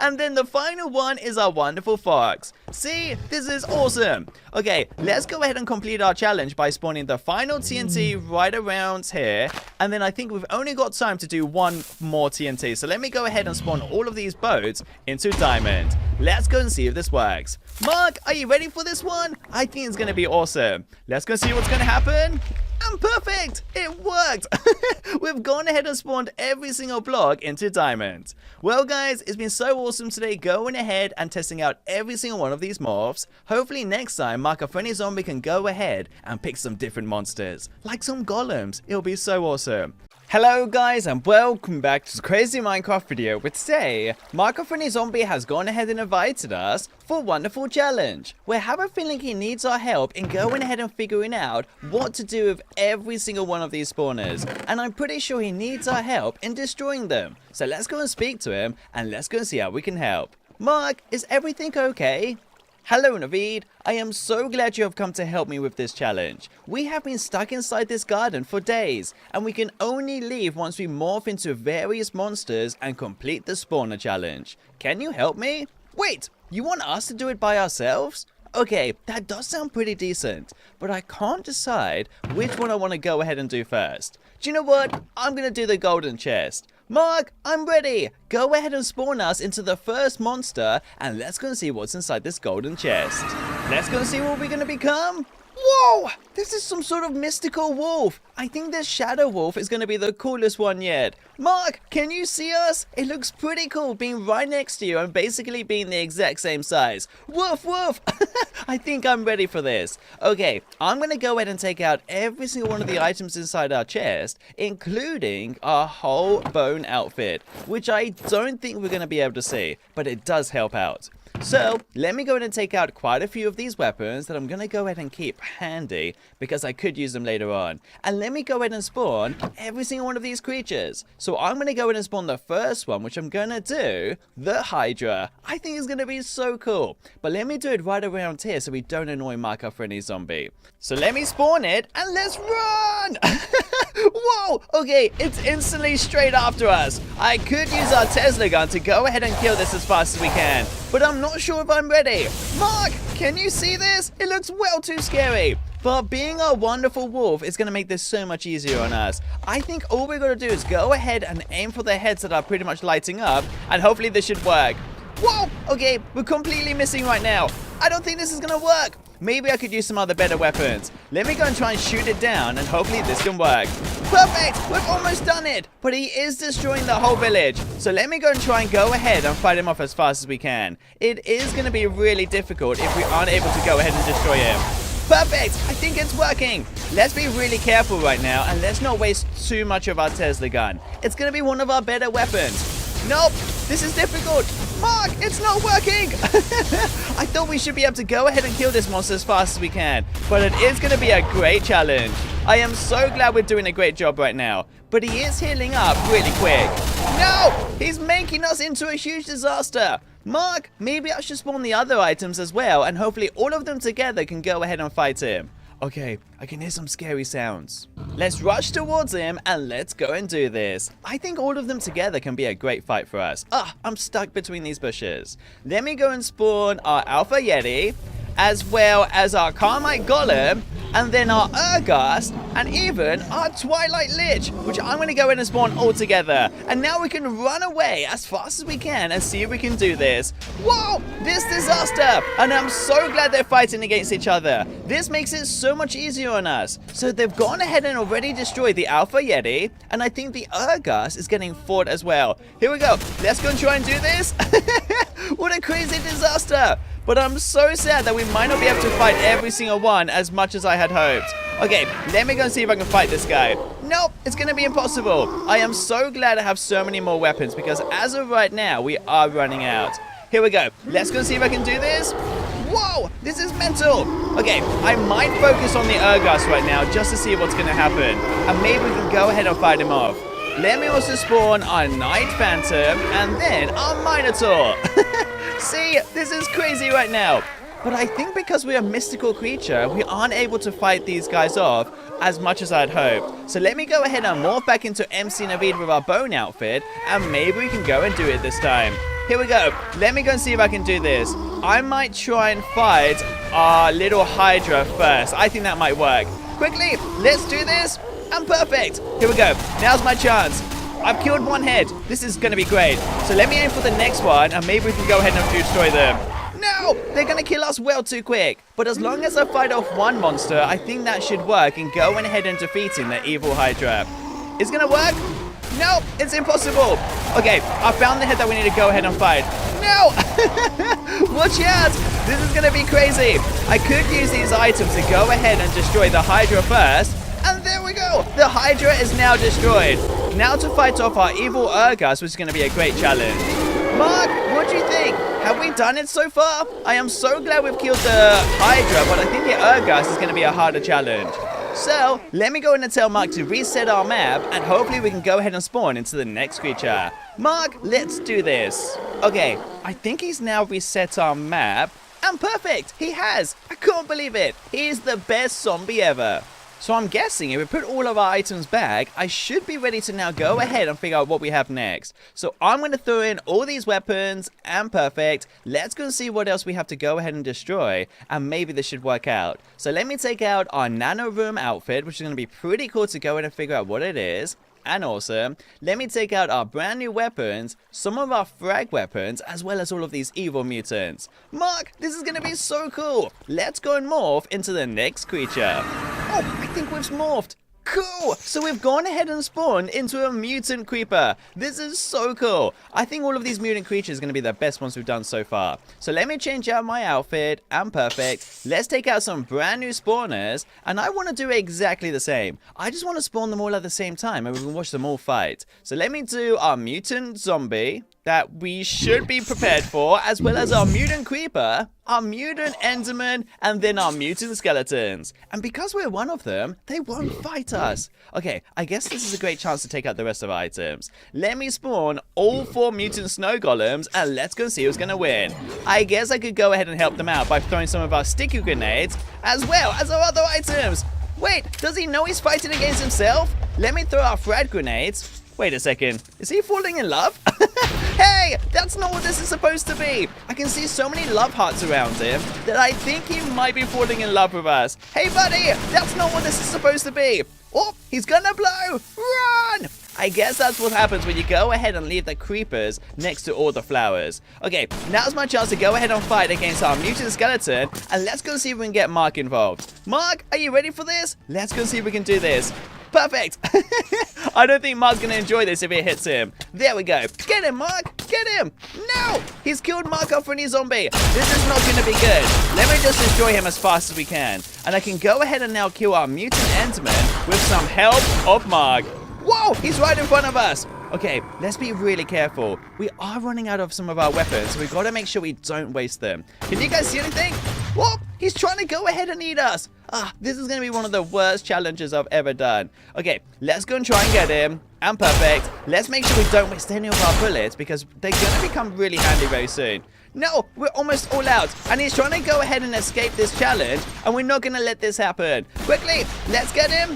And then the final one is our wonderful fox. See, this is awesome. Okay, let's go ahead and complete our challenge by spawning the final TNT right around here. And then I think we've only got time to do 1 more TNT. So let me go ahead and spawn all of these boats into diamond. Let's go and see if this works. Mark, are you ready for this one? I think it's going to be awesome. Let's go see what's going to happen. And perfect! It worked! We've gone ahead and spawned every single block into diamond. Well guys, it's been so awesome today going ahead and testing out every single one of these morphs. Hopefully next time Mark Friendly Zombie can go ahead and pick some different monsters, like some golems. It'll be so awesome. Hello guys and welcome back to the Crazy Minecraft video, where today Mark Friendly Zombie has gone ahead and invited us for a wonderful challenge. We have a feeling he needs our help in going ahead and figuring out what to do with every single one of these spawners, and I'm pretty sure he needs our help in destroying them. So let's go and speak to him and let's go and see how we can help. Mark, is everything okay? Hello Naveed, I am so glad you have come to help me with this challenge. We have been stuck inside this garden for days, and we can only leave once we morph into various monsters and complete the spawner challenge. Can you help me? Wait, you want us to do it by ourselves? Okay, that does sound pretty decent, but I can't decide which one I want to go ahead and do first. Do you know what? I'm going to do the golden chest. Mark, I'm ready! Go ahead and spawn us into the first monster, and let's go and see what's inside this golden chest. Let's go and see what we're going to become. Whoa! This is some sort of mystical wolf. I think this shadow wolf is going to be the coolest one yet. Mark, can you see us? It looks pretty cool being right next to you and basically being the exact same size. Woof woof! I think I'm ready for this. Okay, I'm going to go ahead and take out every single one of the items inside our chest, including our whole bone outfit, which I don't think we're going to be able to see, but it does help out. So, let me go ahead and take out quite a few of these weapons that I'm going to go ahead and keep handy because I could use them later on. And let me go ahead and spawn every single one of these creatures. So, I'm going to go ahead and spawn the first one, which I'm going to do the Hydra. I think it's going to be so cool. But let me do it right around here so we don't annoy Mark Friendly Zombie. So, let me spawn it and let's run! Whoa! Okay, it's instantly straight after us. I could use our Tesla gun to go ahead and kill this as fast as we can, but I'm not sure if I'm ready. Mark, can you see this? It looks well too scary. But being a wonderful wolf is going to make this so much easier on us. I think all we're going to do is go ahead and aim for the heads that are pretty much lighting up, and hopefully this should work. Whoa! Okay, we're completely missing right now. I don't think this is going to work. Maybe I could use some other better weapons. Let me go and try and shoot it down, and hopefully this can work. Perfect! We've almost done it! But he is destroying the whole village. So let me go and try and go ahead and fight him off as fast as we can. It is going to be really difficult if we aren't able to go ahead and destroy him. Perfect! I think it's working. Let's be really careful right now, and let's not waste too much of our Tesla gun. It's going to be one of our better weapons. Nope! This is difficult! Mark, it's not working! I thought we should be able to go ahead and kill this monster as fast as we can, but it is going to be a great challenge. I am so glad we're doing a great job right now, but he is healing up really quick. No! He's making us into a huge disaster! Mark, maybe I should spawn the other items as well, and hopefully all of them together can go ahead and fight him. Okay, I can hear some scary sounds. Let's rush towards him and let's go and do this. I think all of them together can be a great fight for us. I'm stuck between these bushes. Let me go and spawn our Alpha Yeti, as well as our Carmite Golem, and then our Ghast, and even our Twilight Lich, which I'm going to go in and spawn all together. And now we can run away as fast as we can and see if we can do this. Whoa! This disaster! And I'm so glad they're fighting against each other. This makes it so much easier on us. So they've gone ahead and already destroyed the Alpha Yeti, and I think the Ghast is getting fought as well. Here we go. Let's go and try and do this. What a crazy disaster! but I'm so sad that we might not be able to fight every single one as much as I had hoped. Okay, let me go and see if I can fight this guy. Nope, it's gonna be impossible. I am so glad I have so many more weapons because as of right now, we are running out. Here we go. Let's go see if I can do this. Whoa, this is mental. Okay, I might focus on the Ghast right now just to see what's gonna happen. And maybe we can go ahead and fight him off. Let me also spawn our Night Phantom and then our Minotaur. See, this is crazy right now. But I think because we're a mystical creature, we aren't able to fight these guys off as much as I'd hoped. So let me go ahead and morph back into MC Naveed with our bone outfit, and maybe we can go and do it this time. Here we go. Let me go and see if I can do this. I might try and fight our little Hydra first. I think that might work. Quickly, let's do this. And perfect. Here we go. Now's my chance. I've killed one head. This is going to be great. So let me aim for the next one, and maybe we can go ahead and destroy them. No! They're going to kill us well too quick. But as long as I fight off one monster, I think that should work and go ahead and defeating the evil Hydra. Is it going to work? No, it's impossible. Okay, I found the head that we need to go ahead and fight. No! Watch out! This is going to be crazy. I could use these items to go ahead and destroy the Hydra first. And there we go. The Hydra is now destroyed. Now to fight off our evil Ghast, which is going to be a great challenge. Mark, what do you think? Have we done it so far? I am so glad we've killed the Hydra, but I think the Ghast is going to be a harder challenge. So, let me go in and tell Mark to reset our map, and hopefully we can go ahead and spawn into the next creature. Mark, let's do this. Okay, I think he's now reset our map, and perfect, he has. I can't believe it. He is the best zombie ever. So I'm guessing if we put all of our items back, I should be ready to now go ahead and figure out what we have next. So I'm going to throw in all these weapons, and perfect. Let's go and see what else we have to go ahead and destroy, and maybe this should work out. So let me take out our nano room outfit, which is going to be pretty cool to go in and figure out what it is. And also, let me take out our brand new weapons, some of our frag weapons, as well as all of these evil mutants. Mark, this is going to be so cool. Let's go and morph into the next creature. Oh, I think we've morphed. Cool! So we've gone ahead and spawned into a Mutant Creeper. This is so cool. I think all of these mutant creatures are going to be the best ones we've done so far. So let me change out my outfit, and perfect. Let's take out some brand new spawners, and I want to do exactly the same. I just want to spawn them all at the same time, and we can watch them all fight. So let me do our Mutant Zombie that we should be prepared for, as well as our Mutant Creeper, our Mutant Enderman, and then our Mutant Skeletons. And because we're one of them, they won't fight us. Okay, I guess this is a great chance to take out the rest of our items. Let me spawn all 4 Mutant Snow Golems, and let's go see who's gonna win. I guess I could go ahead and help them out by throwing some of our sticky grenades, as well as our other items. Wait, does he know he's fighting against himself? Let me throw our frag grenades. Wait a second, is he falling in love? Hey, that's not what this is supposed to be. I can see so many love hearts around him that I think he might be falling in love with us. Hey buddy, that's not what this is supposed to be. Oh, he's gonna blow. Run! I guess that's what happens when you go ahead and leave the creepers next to all the flowers. Okay, now's my chance to go ahead and fight against our mutant skeleton, and let's go see if we can get Mark involved. Mark, are you ready for this? Let's go see if we can do this. Perfect! I don't think Mark's gonna enjoy this if it hits him. There we go. Get him, Mark! Get him! No! He's killed Mark off for a new zombie. This is not gonna be good. Let me just destroy him as fast as we can. And I can go ahead and now kill our mutant Enderman with some help of Mark. Whoa! He's right in front of us! Okay, let's be really careful. We are running out of some of our weapons, so we've got to make sure we don't waste them. Can you guys see anything? Whoa! He's trying to go ahead and eat us! This is going to be one of the worst challenges I've ever done. Okay, let's go and try and get him. And perfect. Let's make sure we don't waste any of our bullets, because they're going to become really handy very soon. No, we're almost all out, and he's trying to go ahead and escape this challenge, and we're not going to let this happen. Quickly, let's get him.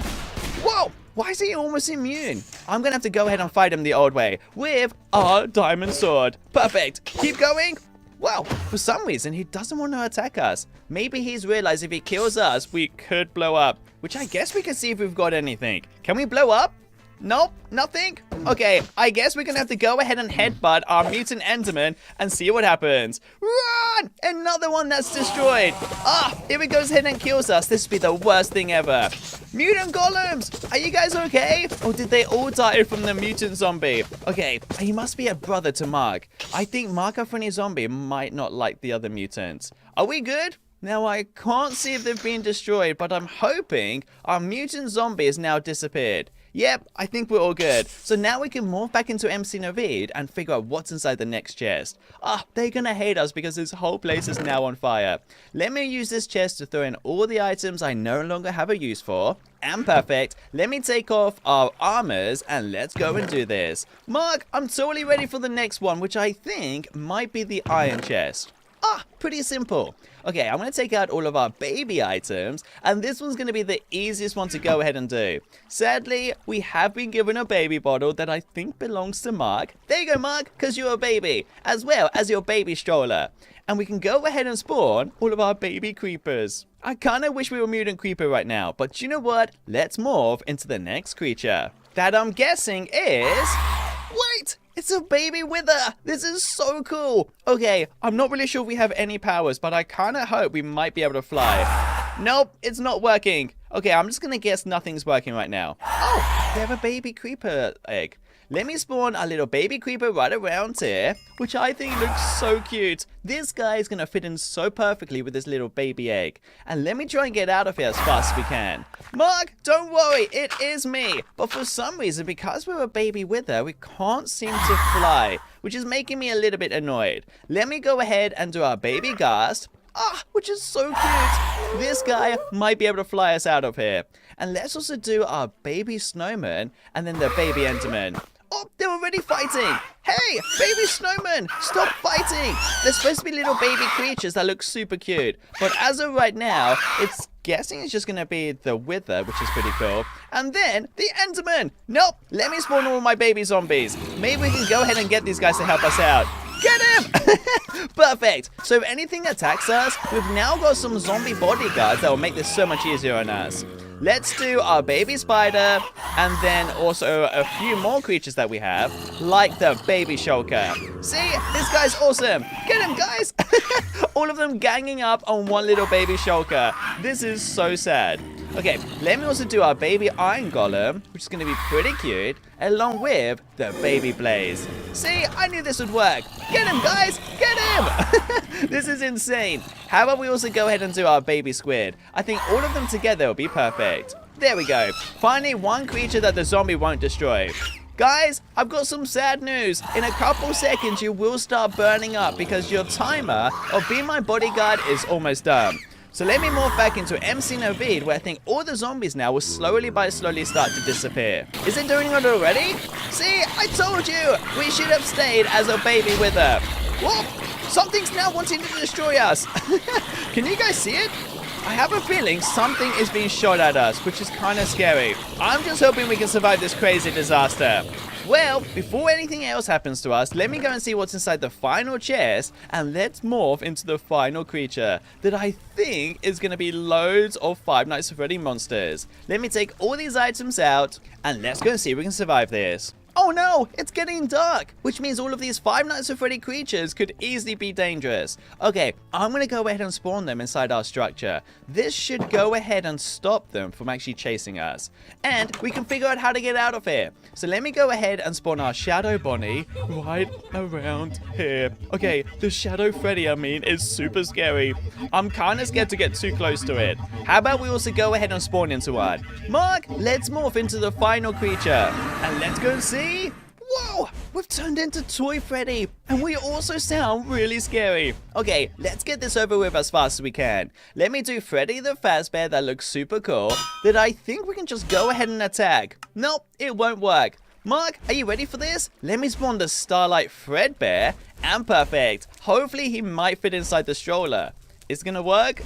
Whoa! Why is he almost immune? I'm going to have to go ahead and fight him the old way with our diamond sword. Perfect. Keep going. Wow, for some reason, he doesn't want to attack us. Maybe he's realized if he kills us, we could blow up, which I guess we can see if we've got anything. Can we blow up? Nope, nothing? Okay, I guess we're going to have to go ahead and headbutt our mutant Enderman and see what happens. Run! Another one that's destroyed. If it goes ahead and kills us, this would be the worst thing ever. Mutant golems! Are you guys okay? Or did they all die from the mutant zombie? Okay, he must be a brother to Mark. I think Mark, our friendly zombie, might not like the other mutants. Are we good? Now, I can't see if they've been destroyed, but I'm hoping our mutant zombie has now disappeared. Yep, I think we're all good. So now we can morph back into MC Naveed and figure out what's inside the next chest. They're gonna hate us because this whole place is now on fire. Let me use this chest to throw in all the items I no longer have a use for. And perfect. Let me take off our armors and let's go and do this. Mark, I'm totally ready for the next one, which I think might be the iron chest. Pretty simple. Okay, I'm going to take out all of our baby items, and this one's going to be the easiest one to go ahead and do. Sadly, we have been given a baby bottle that I think belongs to Mark. There you go, Mark, because you're a baby, as well as your baby stroller. And we can go ahead and spawn all of our baby creepers. I kind of wish we were Mutant Creeper right now, but you know what? Let's morph into the next creature. That I'm guessing is... Wait! It's a baby wither! This is so cool! Okay, I'm not really sure if we have any powers, but I kind of hope we might be able to fly. Nope, it's not working. Okay, I'm just going to guess nothing's working right now. Oh, they have a baby creeper egg. Let me spawn a little baby creeper right around here, which I think looks so cute. This guy is going to fit in so perfectly with this little baby egg. And let me try and get out of here as fast as we can. Mark, don't worry, it is me. But for some reason, because we're a baby wither, we can't seem to fly, which is making me a little bit annoyed. Let me go ahead and do our baby Ghast. Which is so cute. This guy might be able to fly us out of here. And let's also do our baby snowman and then the baby Enderman. Oh, they're already fighting. Hey, baby snowman, stop fighting. They're supposed to be little baby creatures that look super cute. But as of right now, it's guessing it's just going to be the wither, which is pretty cool. And then the Enderman. Nope, let me spawn all my baby zombies. Maybe we can go ahead and get these guys to help us out. Get him! Perfect. So if anything attacks us, we've now got some zombie bodyguards that will make this so much easier on us. Let's do our baby spider, and then also a few more creatures that we have, like the baby shulker. See, this guy's awesome. Get him, guys. All of them ganging up on one little baby shulker. This is so sad. Okay, let me also do our baby Iron Golem, which is going to be pretty cute, along with the baby Blaze. See, I knew this would work. Get him, guys. Get him. This is insane. How about we also go ahead and do our baby squid? I think all of them together will be perfect. There we go. Finally, one creature that the zombie won't destroy. Guys, I've got some sad news. In a couple seconds, you will start burning up because your timer of being my bodyguard is almost done. So let me morph back into MC Naveed, where I think all the zombies now will slowly start to disappear. Is it doing it already? See, I told you! We should have stayed as a baby wither. Whoa! Something's now wanting to destroy us. Can you guys see it? I have a feeling something is being shot at us, which is kind of scary. I'm just hoping we can survive this crazy disaster. Well, before anything else happens to us, let me go and see what's inside the final chest, and let's morph into the final creature that I think is going to be loads of Five Nights at Freddy monsters. Let me take all these items out, and let's go and see if we can survive this. Oh no, it's getting dark, which means all of these Five Nights at Freddy creatures could easily be dangerous. Okay, I'm going to go ahead and spawn them inside our structure. This should go ahead and stop them from actually chasing us. And we can figure out how to get out of here. So let me go ahead and spawn our Shadow Bonnie right around here. Okay, the Shadow Freddy, is super scary. I'm kind of scared to get too close to it. How about we also go ahead and spawn into one? Mark, let's morph into the final creature. And let's go and see. Whoa! We've turned into Toy Freddy, and we also sound really scary. Okay, let's get this over with as fast as we can. Let me do Freddy the Fazbear that looks super cool, that I think we can just go ahead and attack. Nope, it won't work. Mark, are you ready for this? Let me spawn the Starlight Fredbear, and perfect. Hopefully he might fit inside the stroller. Is it gonna work?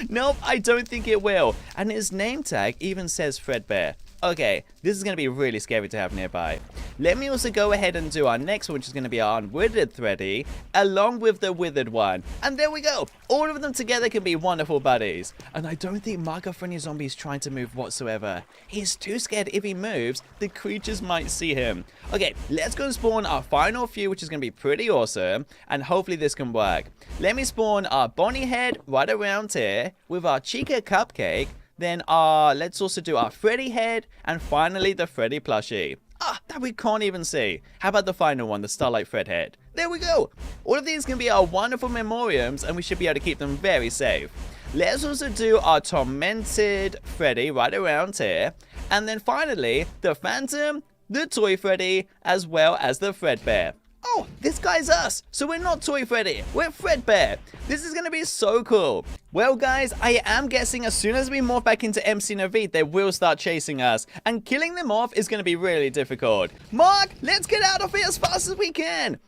Nope, I don't think it will. And his name tag even says Fredbear. Okay, this is going to be really scary to have nearby. Let me also go ahead and do our next one, which is going to be our Unwithered Freddy, along with the Withered one. And there we go. All of them together can be wonderful buddies. And I don't think Mark, our friendly zombie, is trying to move whatsoever. He's too scared if he moves, the creatures might see him. Okay, let's go and spawn our final few, which is going to be pretty awesome. And hopefully this can work. Let me spawn our Bonnie head right around here with our Chica Cupcake, then let's also do our Freddy head, and finally the Freddy plushie. That we can't even see. How about the final one, the Starlight Fred head? There we go. All of these can be our wonderful memoriams, and we should be able to keep them very safe. Let's also do our Tormented Freddy right around here. And then finally, the Phantom, the Toy Freddy, as well as the Fredbear. Oh, this guy's us. So we're not Toy Freddy, we're Fredbear. This is going to be so cool. Well, guys, I am guessing as soon as we morph back into MC Naveed, they will start chasing us. And killing them off is going to be really difficult. Mark, let's get out of here as fast as we can.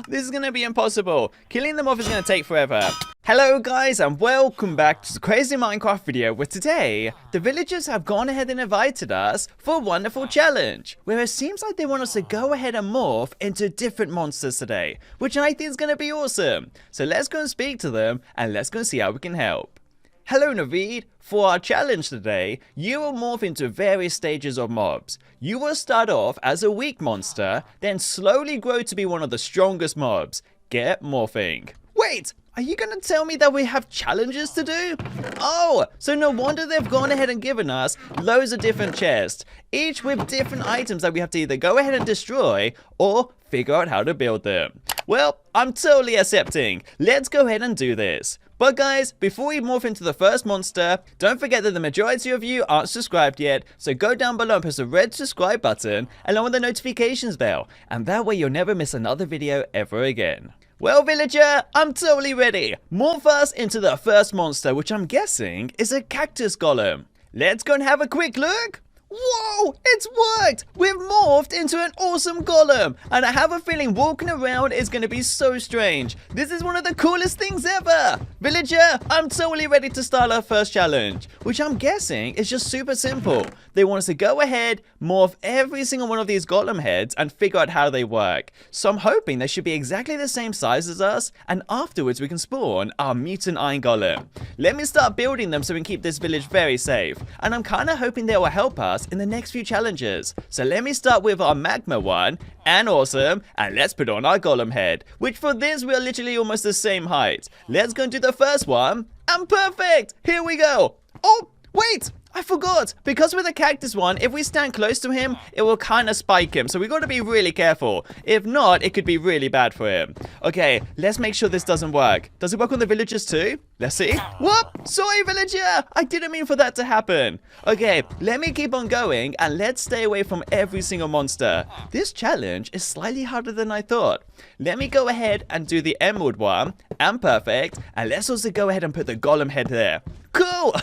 This is going to be impossible. Killing them off is going to take forever. Hello guys, and welcome back to the Crazy Minecraft video, where today the villagers have gone ahead and invited us for a wonderful challenge, where it seems like they want us to go ahead and morph into different monsters today, which I think is going to be awesome. So let's go and speak to them, and let's go and see how we can help. Hello Naveed, for our challenge today, you will morph into various stages of mobs. You will start off as a weak monster, then slowly grow to be one of the strongest mobs. Get morphing. Wait! Are you going to tell me that we have challenges to do? Oh, so no wonder they've gone ahead and given us loads of different chests, each with different items that we have to either go ahead and destroy or figure out how to build them. Well, I'm totally accepting. Let's go ahead and do this. But guys, before we morph into the first monster, don't forget that the majority of you aren't subscribed yet, so go down below and press the red subscribe button along with the notifications bell, and that way you'll never miss another video ever again. Well, villager, I'm totally ready. Morph us into the first monster, which I'm guessing is a Cactus Golem. Let's go and have a quick look. Whoa, it's worked! We've morphed into an awesome golem, and I have a feeling walking around is going to be so strange. This is one of the coolest things ever! Villager, I'm totally ready to start our first challenge, which I'm guessing is just super simple. They want us to go ahead, morph every single one of these golem heads, and figure out how they work. So I'm hoping they should be exactly the same size as us, and afterwards we can spawn our Mutant Iron Golem. Let me start building them so we can keep this village very safe, and I'm kind of hoping they will help us in the next few challenges. So let me start with our magma one, and awesome, and let's put on our golem head, which for this we are literally almost the same height. Let's go and do the first one, and perfect! Here we go! Oh, wait! I forgot, because with the cactus one, if we stand close to him, it will kind of spike him, so we got to be really careful. If not, it could be really bad for him. Okay, let's make sure this doesn't work. Does it work on the villagers too? Let's see. Whoop! Sorry, villager! I didn't mean for that to happen. Okay, let me keep on going, and let's stay away from every single monster. This challenge is slightly harder than I thought. Let me go ahead and do the emerald one, and perfect, and let's also go ahead and put the golem head there. Cool!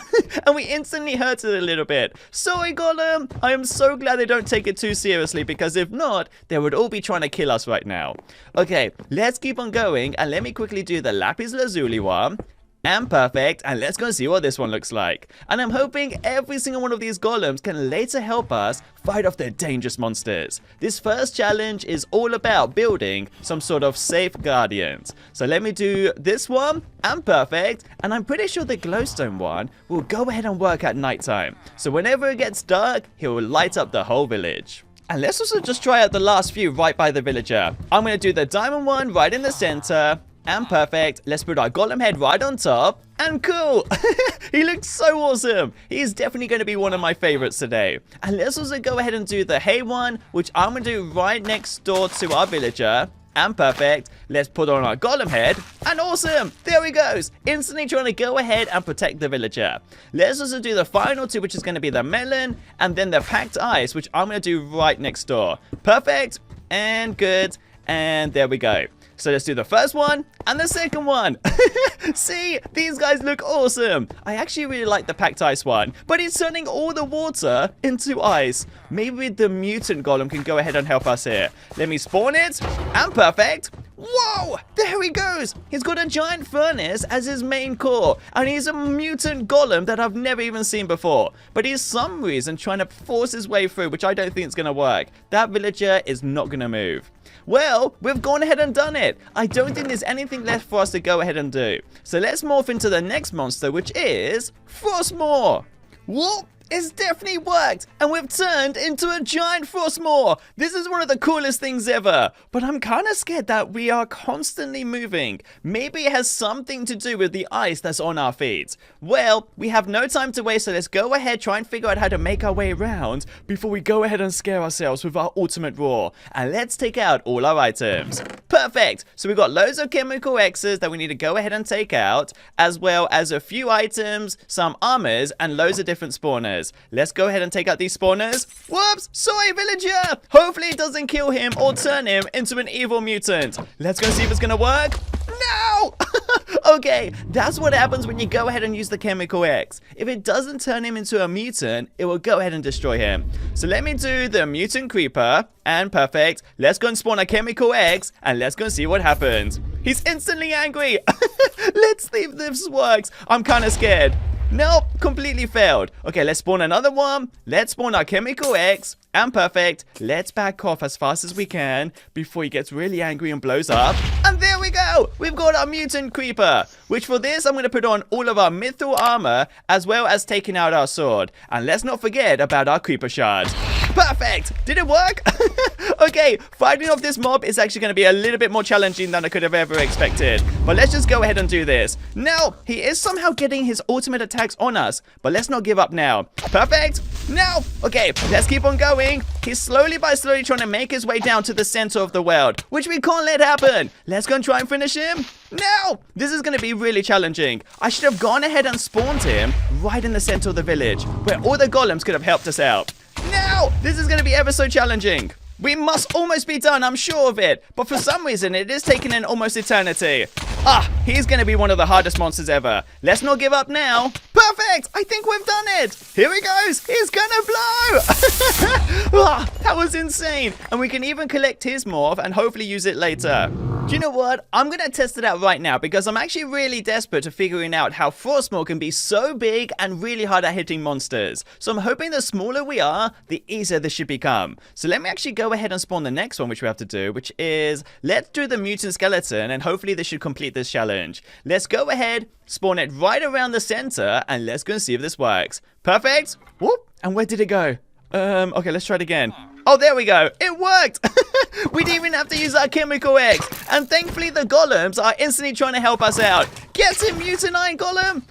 And we instantly hurt it a little bit. Sorry, Golem! I am so glad they don't take it too seriously, because if not, they would all be trying to kill us right now. Okay, let's keep on going, and let me quickly do the Lapis Lazuli one. And perfect, and let's go and see what this one looks like. And I'm hoping every single one of these golems can later help us fight off the dangerous monsters. This first challenge is all about building some sort of safe guardians. So let me do this one, and perfect, and I'm pretty sure the glowstone one will go ahead and work at nighttime. So whenever it gets dark, he will light up the whole village. And let's also just try out the last few right by the villager. I'm going to do the diamond one right in the center. And perfect. Let's put our golem head right on top. And cool. He looks so awesome. He's definitely going to be one of my favorites today. And let's also go ahead and do the hay one, which I'm going to do right next door to our villager. And perfect. Let's put on our golem head. And awesome. There he goes. Instantly trying to go ahead and protect the villager. Let's also do the final two, which is going to be the melon. And then the packed ice, which I'm going to do right next door. Perfect. And good. And there we go. So let's do the first one and the second one. See, these guys look awesome. I actually really like the packed ice one, but it's turning all the water into ice. Maybe the mutant golem can go ahead and help us here. Let me spawn it, and perfect. Whoa, there he goes. He's got a giant furnace as his main core, and he's a mutant golem that I've never even seen before. But he's some reason trying to force his way through, which I don't think is going to work. That villager is not going to move. Well, we've gone ahead and done it. I don't think there's anything left for us to go ahead and do. So let's morph into the next monster, which is Frostmore. Whoop! It's definitely worked, and we've turned into a giant Frostmore. This is one of the coolest things ever, but I'm kind of scared that we are constantly moving. Maybe it has something to do with the ice that's on our feet. Well, we have no time to waste, so let's go ahead, try and figure out how to make our way around before we go ahead and scare ourselves with our ultimate roar. And let's take out all our items. Perfect. So we've got loads of chemical X's that we need to go ahead and take out, as well as a few items, some armors, and loads of different spawners. Let's go ahead and take out these spawners. Whoops! Sorry, villager! Hopefully it doesn't kill him or turn him into an evil mutant. Let's go see if it's gonna work. No! Okay, that's what happens when you go ahead and use the chemical X. If it doesn't turn him into a mutant, it will go ahead and destroy him. So let me do the Mutant Creeper, and perfect. Let's go and spawn a chemical X, and let's go and see what happens. He's instantly angry. Let's see if this works. I'm kind of scared. Nope, completely failed. Okay, let's spawn another one. Let's spawn our chemical X. And perfect. Let's back off as fast as we can before he gets really angry and blows up. And there we go. We've got our Mutant Creeper. Which for this, I'm going to put on all of our mithril armor as well as taking out our sword. And let's not forget about our Creeper shards. Perfect! Did it work? Okay, fighting off this mob is actually going to be a little bit more challenging than I could have ever expected. But let's just go ahead and do this. No, he is somehow getting his ultimate attacks on us. But let's not give up now. Perfect! No! Okay, let's keep on going. He's slowly trying to make his way down to the center of the world, which we can't let happen. Let's go and try and finish him. No! This is going to be really challenging. I should have gone ahead and spawned him right in the center of the village, where all the golems could have helped us out. No! This is going to be ever so challenging. We must almost be done, I'm sure of it. But for some reason, it is taking an almost eternity. Ah, he's going to be one of the hardest monsters ever. Let's not give up now. Perfect! I think we've done it. Here he goes. He's going to blow. Ah, that was insane. And we can even collect his morph and hopefully use it later. Do you know what? I'm going to test it out right now because I'm actually really desperate to figuring out how Frostmore can be so big and really hard at hitting monsters. So I'm hoping the smaller we are, the easier this should become. So let me actually go ahead and spawn the next one, which we have to do, which is let's do the mutant skeleton, and hopefully this should complete this challenge. Let's go ahead, spawn it right around the center, and let's go and see if this works. Perfect. Whoop. And where did it go? Okay, let's try it again. Oh, there we go. It worked. We didn't even have to use our chemical X. And thankfully, the golems are instantly trying to help us out. Get him, Mutant Iron Golem.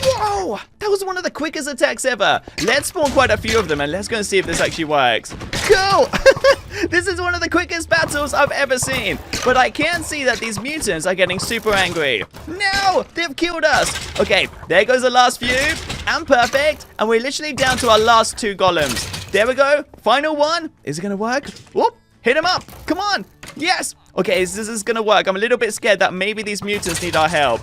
Whoa, that was one of the quickest attacks ever. Let's spawn quite a few of them and let's go and see if this actually works. Cool. This is one of the quickest battles I've ever seen. But I can see that these mutants are getting super angry. No, they've killed us. Okay, there goes the last few. And perfect. And we're literally down to our last two golems. There we go. Final one. Is it going to work? Whoop. Hit him up. Come on. Yes. Okay, this is going to work. I'm a little bit scared that maybe these mutants need our help.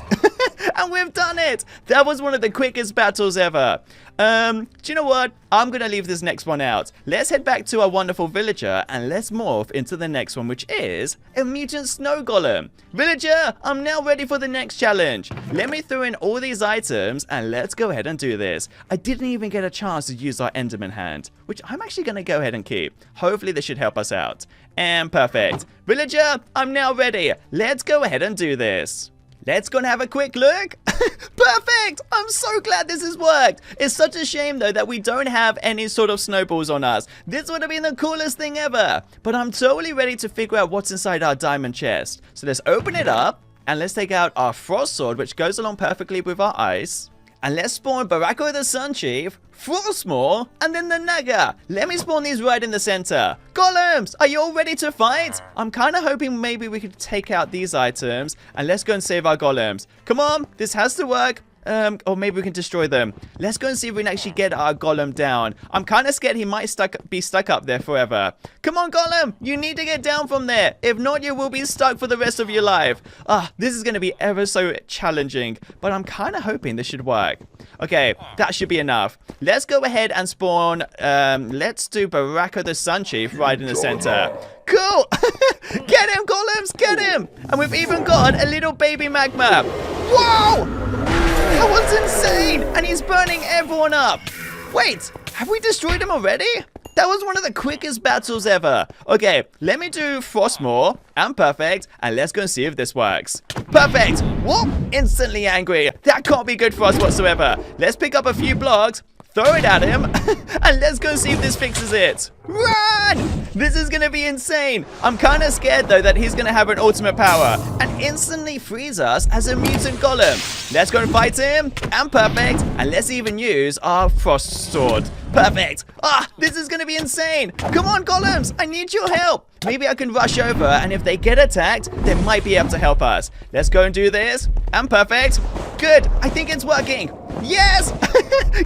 And we've done it. That was one of the quickest battles ever. Do you know what? I'm going to leave this next one out. Let's head back to our wonderful villager and let's morph into the next one, which is a mutant snow golem. Villager, I'm now ready for the next challenge. Let me throw in all these items and let's go ahead and do this. I didn't even get a chance to use our Enderman hand, which I'm actually going to go ahead and keep. Hopefully this should help us out. And perfect. Villager, I'm now ready. Let's go ahead and do this. Let's go and have a quick look. Perfect! I'm so glad this has worked. It's such a shame, though, that we don't have any sort of snowballs on us. This would have been the coolest thing ever. But I'm totally ready to figure out what's inside our diamond chest. So let's open it up. And let's take out our frost sword, which goes along perfectly with our ice. And let's spawn Barako the Sun Chief, Frostmore, and then the Naga. Let me spawn these right in the center. Golems, are you all ready to fight? I'm kind of hoping maybe we could take out these items, and let's go and save our golems. Come on, this has to work. Or maybe we can destroy them. Let's go and see if we can actually get our golem down. I'm kind of scared he might be stuck up there forever. Come on, golem. You need to get down from there. If not, you will be stuck for the rest of your life. This is going to be ever so challenging. But I'm kind of hoping this should work. Okay, that should be enough. Let's go ahead and spawn. Let's do Barako the Sun Chief right in the center. Cool. Get him, golems. Get him. And we've even got a little baby magma. Whoa. That was insane! And he's burning everyone up! Wait, have we destroyed him already? That was one of the quickest battles ever. Okay, let me do Frostmore and perfect, and let's go and see if this works. Perfect! Whoop! Instantly angry. That can't be good for us whatsoever. Let's pick up a few blocks. throw it at him, and let's go see if this fixes it. Run! This is gonna be insane. I'm kind of scared though that he's gonna have an ultimate power and instantly freeze us as a mutant golem. Let's go and fight him, and perfect, and let's even use our frost sword. Perfect. This is gonna be insane. Come on, golems, I need your help. Maybe I can rush over, and if they get attacked, they might be able to help us. Let's go and do this, and perfect. Good, I think it's working. Yes!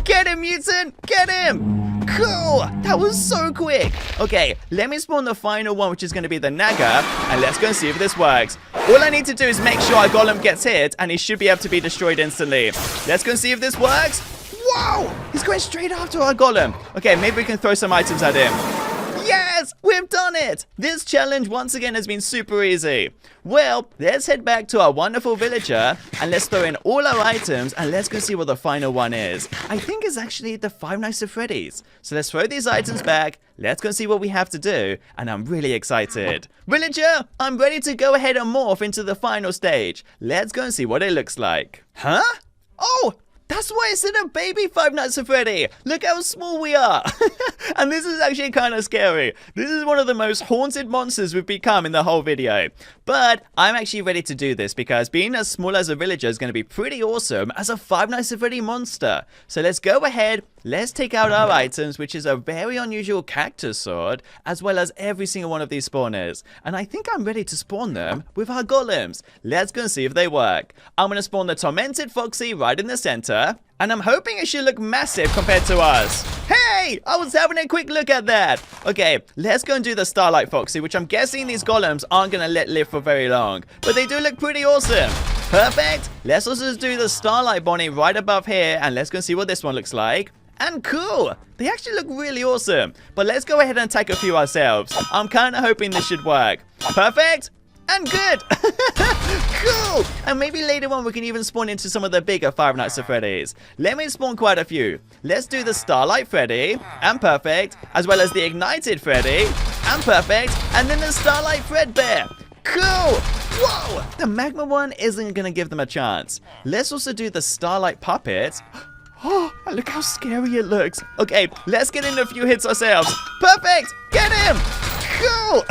Get him, mutant! Get him! Cool! That was so quick. Okay, let me spawn the final one, which is going to be the Naga, and let's go and see if this works. All I need to do is make sure our golem gets hit, and he should be able to be destroyed instantly. Let's go and see if this works. Whoa! He's going straight after our golem. Okay, maybe we can throw some items at him. Yes! We've done it! This challenge once again has been super easy. Well, let's head back to our wonderful villager and let's throw in all our items and let's go see what the final one is. I think it's actually the Five Nights at Freddy's. So let's throw these items back, let's go see what we have to do, and I'm really excited. Villager, I'm ready to go ahead and morph into the final stage. Let's go and see what it looks like. Huh? Oh! That's why it's in a baby Five Nights at Freddy. Look how small we are. And this is actually kind of scary. This is one of the most haunted monsters we've become in the whole video. But I'm actually ready to do this because being as small as a villager is going to be pretty awesome as a Five Nights at Freddy monster. So let's go ahead. Let's take out our items, which is a very unusual cactus sword, as well as every single one of these spawners. And I think I'm ready to spawn them with our golems. Let's go and see if they work. I'm going to spawn the Tormented Foxy right in the center. And I'm hoping it should look massive compared to us. Hey! I was having a quick look at that. Okay, let's go and do the Starlight Foxy, which I'm guessing these golems aren't going to let live for very long. But they do look pretty awesome. Perfect. Let's also do the Starlight Bonnie right above here. And let's go and see what this one looks like. And cool! They actually look really awesome. But let's go ahead and take a few ourselves. I'm kind of hoping this should work. Perfect! And good! Cool! And maybe later on we can even spawn into some of the bigger Five Nights at Freddy's. Let me spawn quite a few. Let's do the Starlight Freddy, and perfect, as well as the Ignited Freddy, and perfect, and then the Starlight Fredbear. Cool! Whoa! The Magma one isn't going to give them a chance. Let's also do the Starlight Puppet. Oh, look how scary it looks. Okay, let's get in a few hits ourselves. Perfect! Get him! Cool!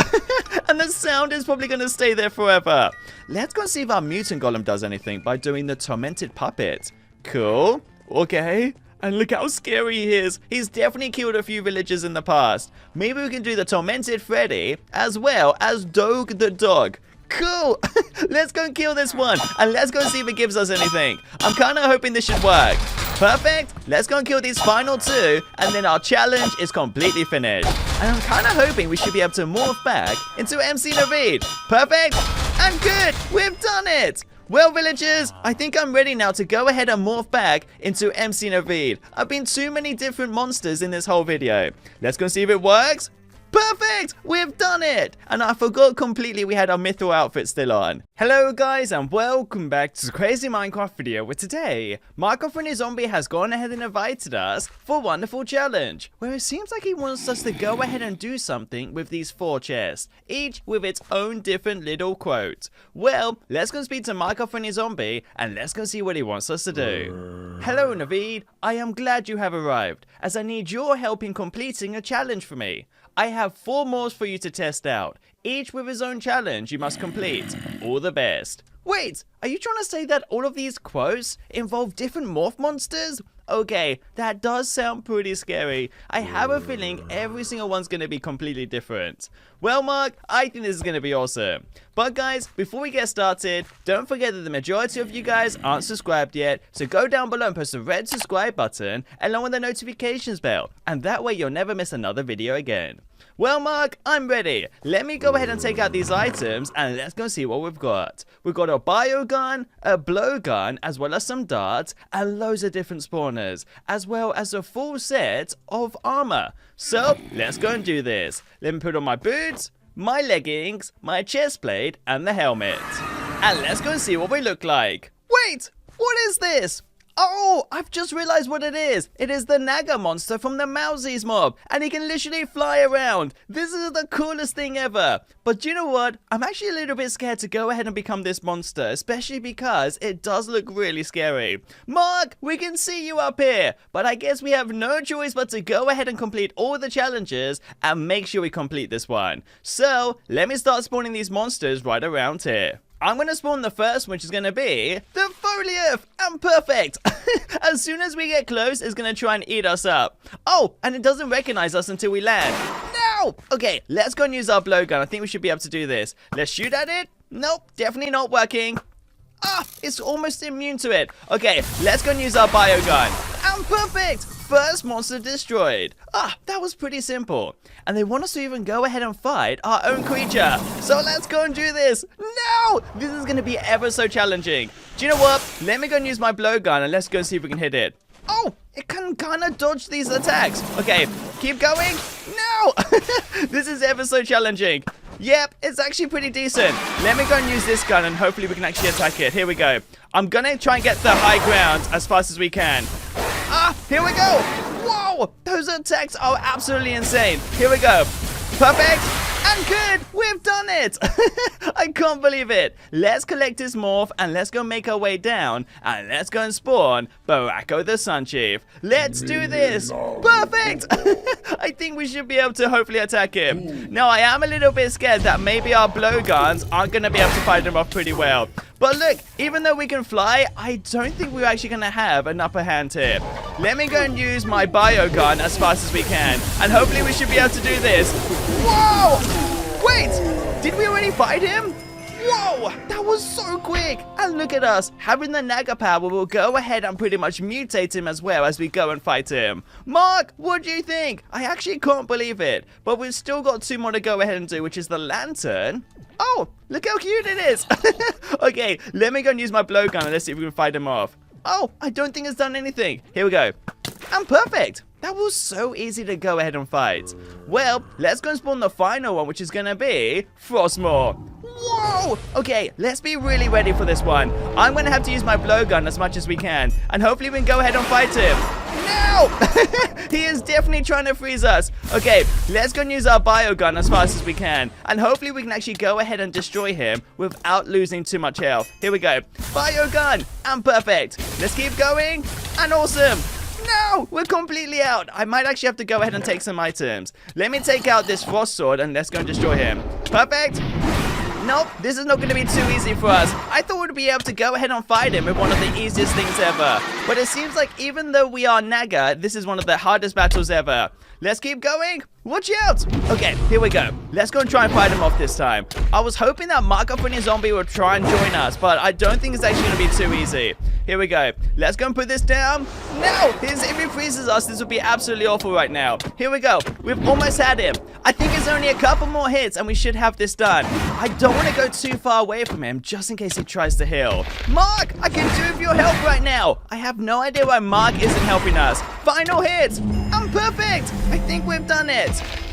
And the sound is probably going to stay there forever. Let's go see if our Mutant Golem does anything by doing the Tormented Puppet. Cool. Okay. And look how scary he is. He's definitely killed a few villagers in the past. Maybe we can do the Tormented Freddy as well as Dog the Dog. Cool! Let's go and kill this one. And let's go and see if it gives us anything. I'm kind of hoping this should work. Perfect. Let's go and kill these final two. And then our challenge is completely finished. And I'm kind of hoping we should be able to morph back into MC Naveed. Perfect. And good. We've done it. Well, villagers, I think I'm ready now to go ahead and morph back into MC Naveed. I've been too many different monsters in this whole video. Let's go see if it works. Perfect! We've done it! And I forgot completely we had our mithril outfit still on. Hello guys and welcome back to the Crazy Minecraft video where today, Minecraft and his zombie has gone ahead and invited us for a wonderful challenge. Where it seems like he wants us to go ahead and do something with these 4 chests, each with its own different little quote. Well, let's go speak to Minecraft and his zombie and let's go see what he wants us to do. Hello Naveed, I am glad you have arrived, as I need your help in completing a challenge for me. I have 4 morphs for you to test out, each with his own challenge you must complete. All the best. Wait, are you trying to say that all of these quotes involve different morph monsters? Okay, that does sound pretty scary. I have a feeling every single one's going to be completely different. Well, Mark, I think this is going to be awesome. But guys, before we get started, don't forget that the majority of you guys aren't subscribed yet, so go down below and press the red subscribe button along with the notifications bell, and that way you'll never miss another video again. Well, Mark, I'm ready. Let me go ahead and take out these items and let's go see what we've got. We've got a bio gun, a blow gun, as well as some darts and loads of different spawners, as well as a full set of armor. So, let's go and do this. Let me put on my boots, my leggings, my chest plate, and the helmet. And let's go and see what we look like. Wait, what is this? Oh, I've just realized what it is. It is the Naga monster from the Mousies mob, and he can literally fly around. This is the coolest thing ever. But do you know what? I'm actually a little bit scared to go ahead and become this monster, especially because it does look really scary. Mark, we can see you up here, but I guess we have no choice but to go ahead and complete all the challenges and make sure we complete this one. So, let me start spawning these monsters right around here. I'm going to spawn the first, which is going to be the Foliath, and perfect. As soon as we get close, it's going to try and eat us up. Oh, and it doesn't recognize us until we land. No! Okay, let's go and use our blowgun. I think we should be able to do this. Let's shoot at it. Nope, definitely not working. Ah, it's almost immune to it. Okay, let's go and use our biogun. And perfect! First monster destroyed. Ah, that was pretty simple. And they want us to even go ahead and fight our own creature. So let's go and do this. No! This is going to be ever so challenging. Do you know what? Let me go and use my blowgun and let's go see if we can hit it. Oh, it can kind of dodge these attacks. Okay, keep going. No! This is ever so challenging. Yep, it's actually pretty decent. Let me go and use this gun and hopefully we can actually attack it. Here we go. I'm going to try and get the high ground as fast as we can. Ah, here we go. Whoa, those attacks are absolutely insane. Here we go. Perfect. And good. We've done it. I can't believe it. Let's collect this morph and let's go make our way down. And let's go and spawn Barako the Sun Chief. Let's do this. Perfect. I think we should be able to hopefully attack him. Now, I am a little bit scared that maybe our blowguns aren't going to be able to fight him off pretty well. But look, even though we can fly, I don't think we're actually going to have an upper hand here. Let me go and use my biogun as fast as we can. And hopefully we should be able to do this. Whoa! Wait! Did we already fight him? Whoa! That was so quick! And look at us. Having the Naga power will go ahead and pretty much mutate him as well as we go and fight him. Mark, what do you think? I actually can't believe it. But we've still got two more to go ahead and do, which is the lantern. Oh, look how cute it is. Okay, let me go and use my blowgun and let's see if we can fight him off. Oh, I don't think it's done anything. Here we go. And perfect. That was so easy to go ahead and fight. Well, let's go and spawn the final one, which is going to be Frostmaw. Whoa! Okay, let's be really ready for this one. I'm going to have to use my blowgun as much as we can. And hopefully we can go ahead and fight him. No! He is definitely trying to freeze us. Okay, let's go and use our biogun as fast as we can. And hopefully we can actually go ahead and destroy him without losing too much health. Here we go. Biogun! And perfect. Let's keep going. And awesome. No, we're completely out. I might actually have to go ahead and take some items. Let me take out this frost sword and let's go and destroy him. Perfect. Nope, this is not going to be too easy for us. I thought we'd be able to go ahead and fight him with one of the easiest things ever. But it seems like even though we are Naga, this is one of the hardest battles ever. Let's keep going. Watch out. Okay, here we go. Let's go and try and fight him off this time. I was hoping that Markup and his zombie would try and join us, but I don't think it's actually going to be too easy. Here we go. Let's go and put this down. No, if he freezes us, this would be absolutely awful right now. Here we go. We've almost had him. I think it's only a couple more hits and we should have this done. I don't want to go too far away from him just in case he tries to heal. Mark, I can do with your help right now. I have no idea why Mark isn't helping us. Final hit. I'm perfect. I think we've done it.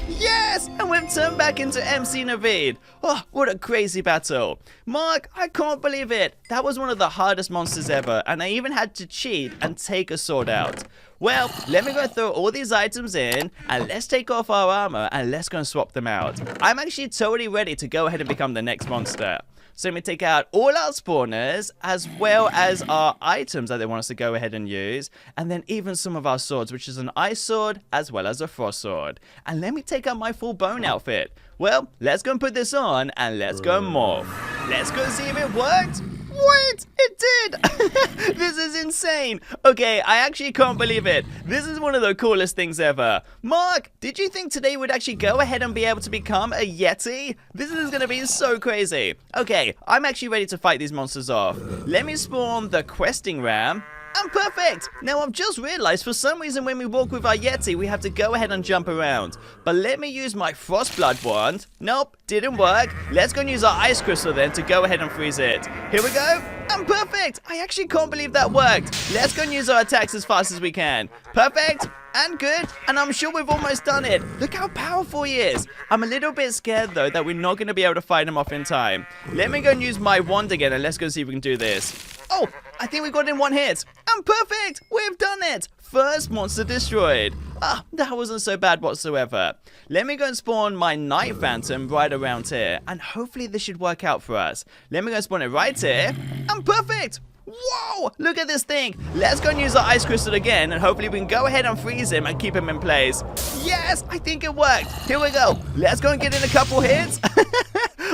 Yes! And we've turned back into MC Naveed. Oh, what a crazy battle. Mark, I can't believe it. That was one of the hardest monsters ever, and I even had to cheat and take a sword out. Well, let me go throw all these items in, and let's take off our armor, and let's go and swap them out. I'm actually totally ready to go ahead and become the next monster. So let me take out all our spawners, as well as our items that they want us to go ahead and use, and then even some of our swords, which is an ice sword, as well as a frost sword. And let me take out my full bone outfit. Well, let's go and put this on, and let's go and morph. Let's go see if it worked. Wait, it did! This is insane. Okay, I actually can't believe it. This is one of the coolest things ever. Mark, did you think today would actually go ahead and be able to become a Yeti? This is going to be so crazy. Okay, I'm actually ready to fight these monsters off. Let me spawn the questing ram. And perfect! Now I've just realized for some reason when we walk with our Yeti we have to go ahead and jump around. But let me use my frost blood wand. Nope, didn't work. Let's go and use our ice crystal then to go ahead and freeze it. Here we go. And perfect! I actually can't believe that worked. Let's go and use our attacks as fast as we can. Perfect! And good, and I'm sure we've almost done it. Look how powerful he is. I'm a little bit scared though that we're not going to be able to fight him off in time. Let me go and use my wand again and let's go see if we can do this. Oh, I think we got in one hit. And perfect! We've done it! First monster destroyed. Ah, that wasn't so bad whatsoever. Let me go and spawn my Night Phantom right around here. And hopefully this should work out for us. Let me go and spawn it right here. And perfect! Whoa! Look at this thing! Let's go and use our Ice Crystal again, and hopefully we can go ahead and freeze him and keep him in place. Yes! I think it worked! Here we go! Let's go and get in a couple hits!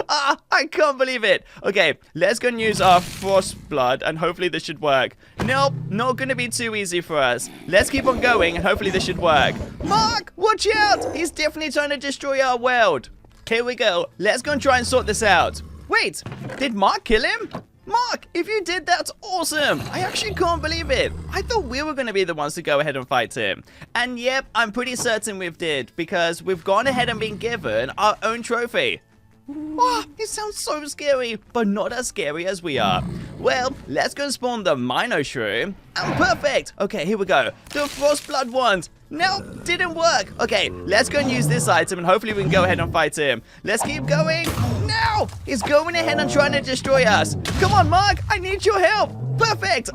Ah, I can't believe it! Okay, let's go and use our Frost Blood, and hopefully this should work. Nope, not gonna be too easy for us. Let's keep on going, and hopefully this should work. Mark! Watch out! He's definitely trying to destroy our world. Here we go. Let's go and try and sort this out. Wait, did Mark kill him? Mark, if you did, that's awesome. I actually can't believe it. I thought we were going to be the ones to go ahead and fight him. And yep, I'm pretty certain we did, because we've gone ahead and been given our own trophy. Oh, it sounds so scary, but not as scary as we are. Well, let's go and spawn the Mino Shroom. And perfect. Okay, here we go. The Frost Blood ones. Nope, didn't work. Okay, let's go and use this item, and hopefully we can go ahead and fight him. Let's keep going. No! He's going ahead and trying to destroy us. Come on, Mark. I need your help. Perfect.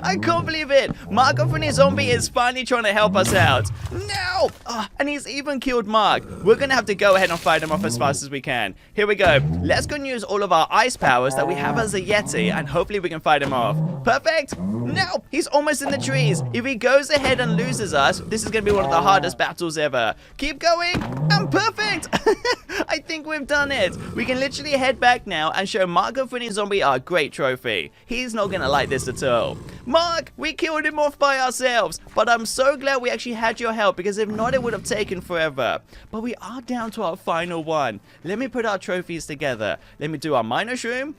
I can't believe it. Mark off his zombie is finally trying to help us out. No! Oh, and he's even killed Mark. We're going to have to go ahead and fight him off as fast as we can. Here we go. Let's go and use all of our ice powers that we have as a Yeti, and hopefully we can fight him off. Perfect. No! He's almost in the trees. If he goes ahead and loses us, this is going to be one of the hardest battles ever. Keep going. And perfect. I think we've done it. We can literally head back now and show Mark and Freddy Zombie our great trophy. He's not going to like this at all. Mark, we killed him off by ourselves, but I'm so glad we actually had your help, because if not, it would have taken forever. But we are down to our final one. Let me put our trophies together. Let me do our Mino Shroom.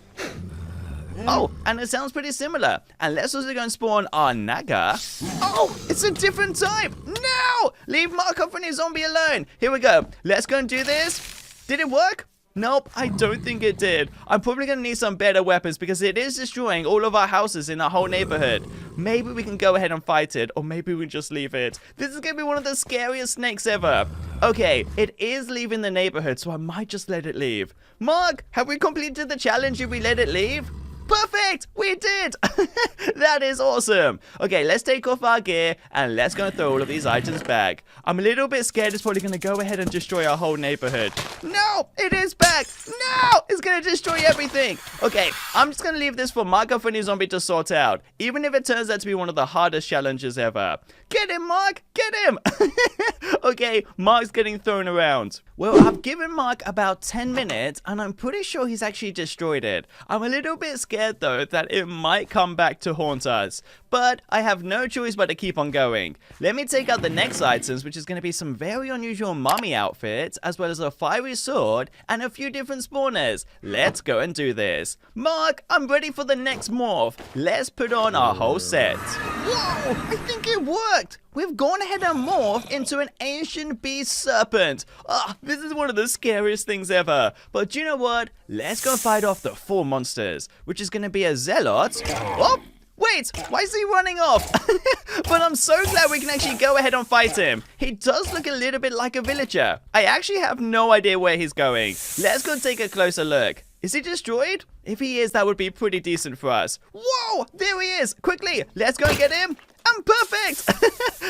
Oh, and it sounds pretty similar. And let's also go and spawn our Naga. Oh, it's a different type. No! Leave Mark off and his zombie alone. Here we go. Let's go and do this. Did it work? Nope, I don't think it did. I'm probably going to need some better weapons, because it is destroying all of our houses in our whole neighborhood. Maybe we can go ahead and fight it, or maybe we can just leave it. This is going to be one of the scariest snakes ever. Okay, it is leaving the neighborhood, so I might just let it leave. Mark, have we completed the challenge if we let it leave? Perfect! We did! That is awesome! Okay, let's take off our gear, and let's go and throw all of these items back. I'm a little bit scared it's probably going to go ahead and destroy our whole neighborhood. No! It is back! No! It's going to destroy everything! Okay, I'm just going to leave this for Mark and Funny Zombie to sort out, even if it turns out to be one of the hardest challenges ever. Get him, Mark! Get him! Okay, Mark's getting thrown around. Well, I've given Mark about 10 minutes, and I'm pretty sure he's actually destroyed it. I'm a little bit scared, though, that it might come back to haunt us. But I have no choice but to keep on going. Let me take out the next items, which is going to be some very unusual mummy outfits, as well as a fiery sword, and a few different spawners. Let's go and do this. Mark, I'm ready for the next morph. Let's put on our whole set. Whoa, I think it worked. We've gone ahead and morphed into an ancient beast serpent. This is one of the scariest things ever. But you know what? Let's go fight off the 4 monsters, which is going to be a zealot. Oh, wait, why is he running off? But I'm so glad we can actually go ahead and fight him. He does look a little bit like a villager. I actually have no idea where he's going. Let's go take a closer look. Is he destroyed? If he is, that would be pretty decent for us. Whoa, there he is. Quickly, let's go and get him. And perfect!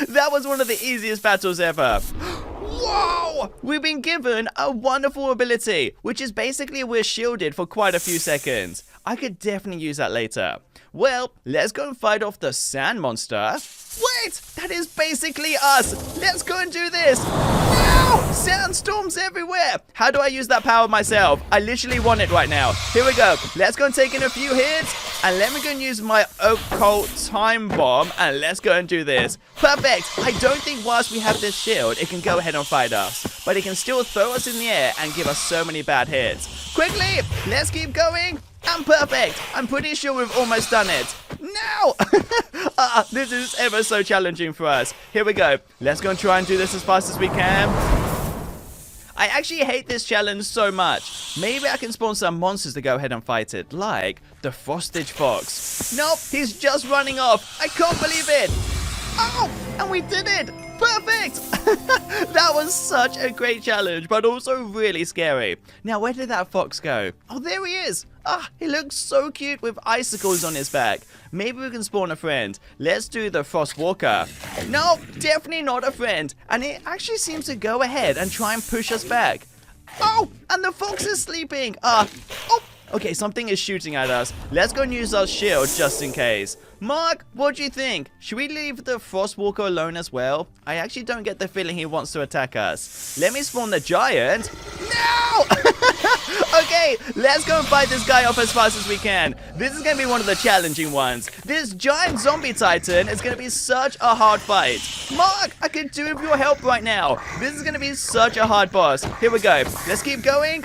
That was one of the easiest battles ever. Whoa! We've been given a wonderful ability, which is basically we're shielded for quite a few seconds. I could definitely use that later. Well, let's go and fight off the sand monster. Wait! That is basically us! Let's go and do this! No! Sandstorms everywhere! How do I use that power myself? I literally want it right now. Here we go. Let's go and take in a few hits. And let me go and use my occult time bomb. And let's go and do this. Perfect! I don't think whilst we have this shield, it can go ahead and fight us. But it can still throw us in the air and give us so many bad hits. Quickly! Let's keep going. And perfect! I'm pretty sure we've almost done it. No! This is ever so challenging for us. Here we go. Let's go and try and do this as fast as we can. I actually hate this challenge so much. Maybe I can spawn some monsters to go ahead and fight it, like the Frostage Fox. Nope, he's just running off. I can't believe it. Oh, and we did it. Perfect! That That was such a great challenge, but also really scary. Now, where did that fox go? Oh, there he is. Ah, he looks so cute with icicles on his back. Maybe we can spawn a friend. Let's do the Frost Walker. No, definitely not a friend. And it actually seems to go ahead and try and push us back. Oh, and the fox is sleeping. Oh, okay, something is shooting at us. Let's go and use our shield just in case. Mark, what do you think? Should we leave the Frostwalker alone as well? I actually don't get the feeling he wants to attack us. Let me spawn the giant. No! Okay, let's go and fight this guy off as fast as we can. This is going to be one of the challenging ones. This giant zombie titan is going to be such a hard fight. Mark, I could do with your help right now. This is going to be such a hard boss. Here we go. Let's keep going.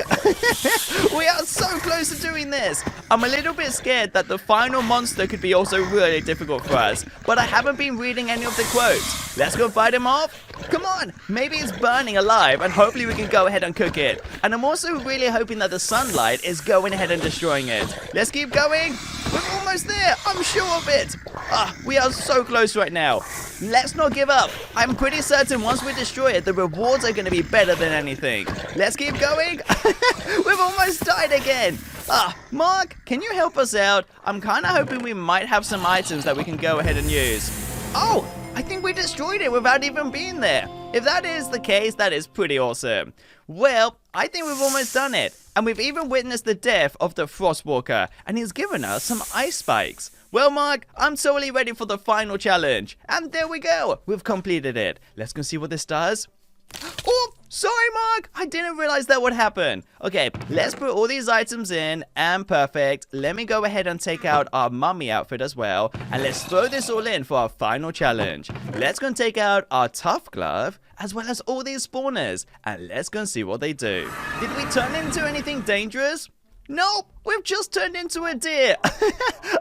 We are so close to doing this. I'm a little bit scared that the final monster could be also really difficult for us, but I haven't been reading any of the quotes. Let's go fight him off. Come on, maybe it's burning alive and hopefully we can go ahead and cook it. And I'm also really hoping that the sunlight is going ahead and destroying it. Let's keep going. We're almost there, I'm sure of it. We are so close right now. Let's not give up. I'm pretty certain once we destroy it, the rewards are going to be better than anything. Let's keep going. We've almost died again. Mark, can you help us out? I'm kind of hoping we might have some items that we can go ahead and use. Oh, I think we destroyed it without even being there. If that is the case, that is pretty awesome. Well, I think we've almost done it. And we've even witnessed the death of the Frostwalker, and he's given us some ice spikes. Well, Mark, I'm totally ready for the final challenge. And there we go. We've completed it. Let's go see what this does. Oh, sorry, Mark. I didn't realize that would happen. Okay, let's put all these items in, and perfect. Let me go ahead and take out our mummy outfit as well, and let's throw this all in for our final challenge. Let's go and take out our tough glove, as well as all these spawners, and let's go and see what they do. Did we turn into anything dangerous? Nope, we've just turned into a deer.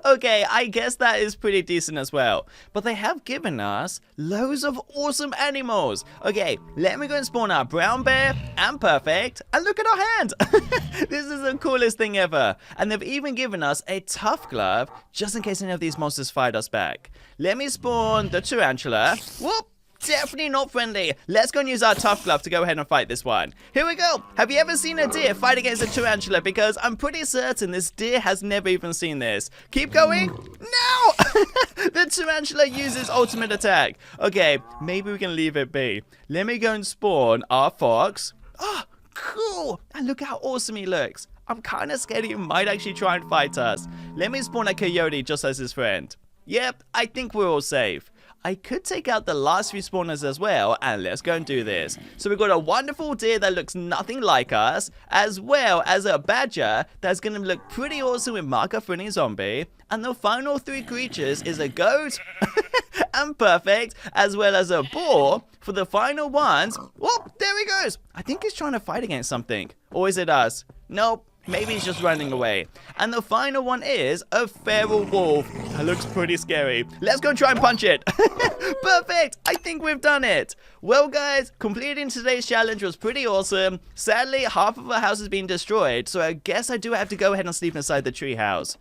Okay, I guess that is pretty decent as well. But they have given us loads of awesome animals. Okay, let me go and spawn our brown bear, and perfect. And look at our hand. This is the coolest thing ever. And they've even given us a tough glove, just in case any of these monsters fight us back. Let me spawn the tarantula. Whoop. Definitely not friendly. Let's go and use our tough glove to go ahead and fight this one. Here we go. Have you ever seen a deer fight against a tarantula? Because I'm pretty certain this deer has never even seen this. Keep going. No! The tarantula uses ultimate attack. Okay, maybe we can leave it be. Let me go and spawn our fox. Oh, cool. And look how awesome he looks. I'm kind of scared he might actually try and fight us. Let me spawn a coyote just as his friend. Yep, I think we're all safe. I could take out the last few spawners as well, and let's go and do this. So we've got a wonderful deer that looks nothing like us, as well as a badger that's going to look pretty awesome with marker friendly zombie. And the final three creatures is a goat, and perfect, as well as a boar. For the final ones, whoop, there he goes. I think he's trying to fight against something. Or is it us? Nope. Maybe he's just running away. And the final one is a feral wolf. That looks pretty scary. Let's go and try and punch it. Perfect. I think we've done it. Well, guys, completing today's challenge was pretty awesome. Sadly, half of our house has been destroyed, so I guess I do have to go ahead and sleep inside the treehouse.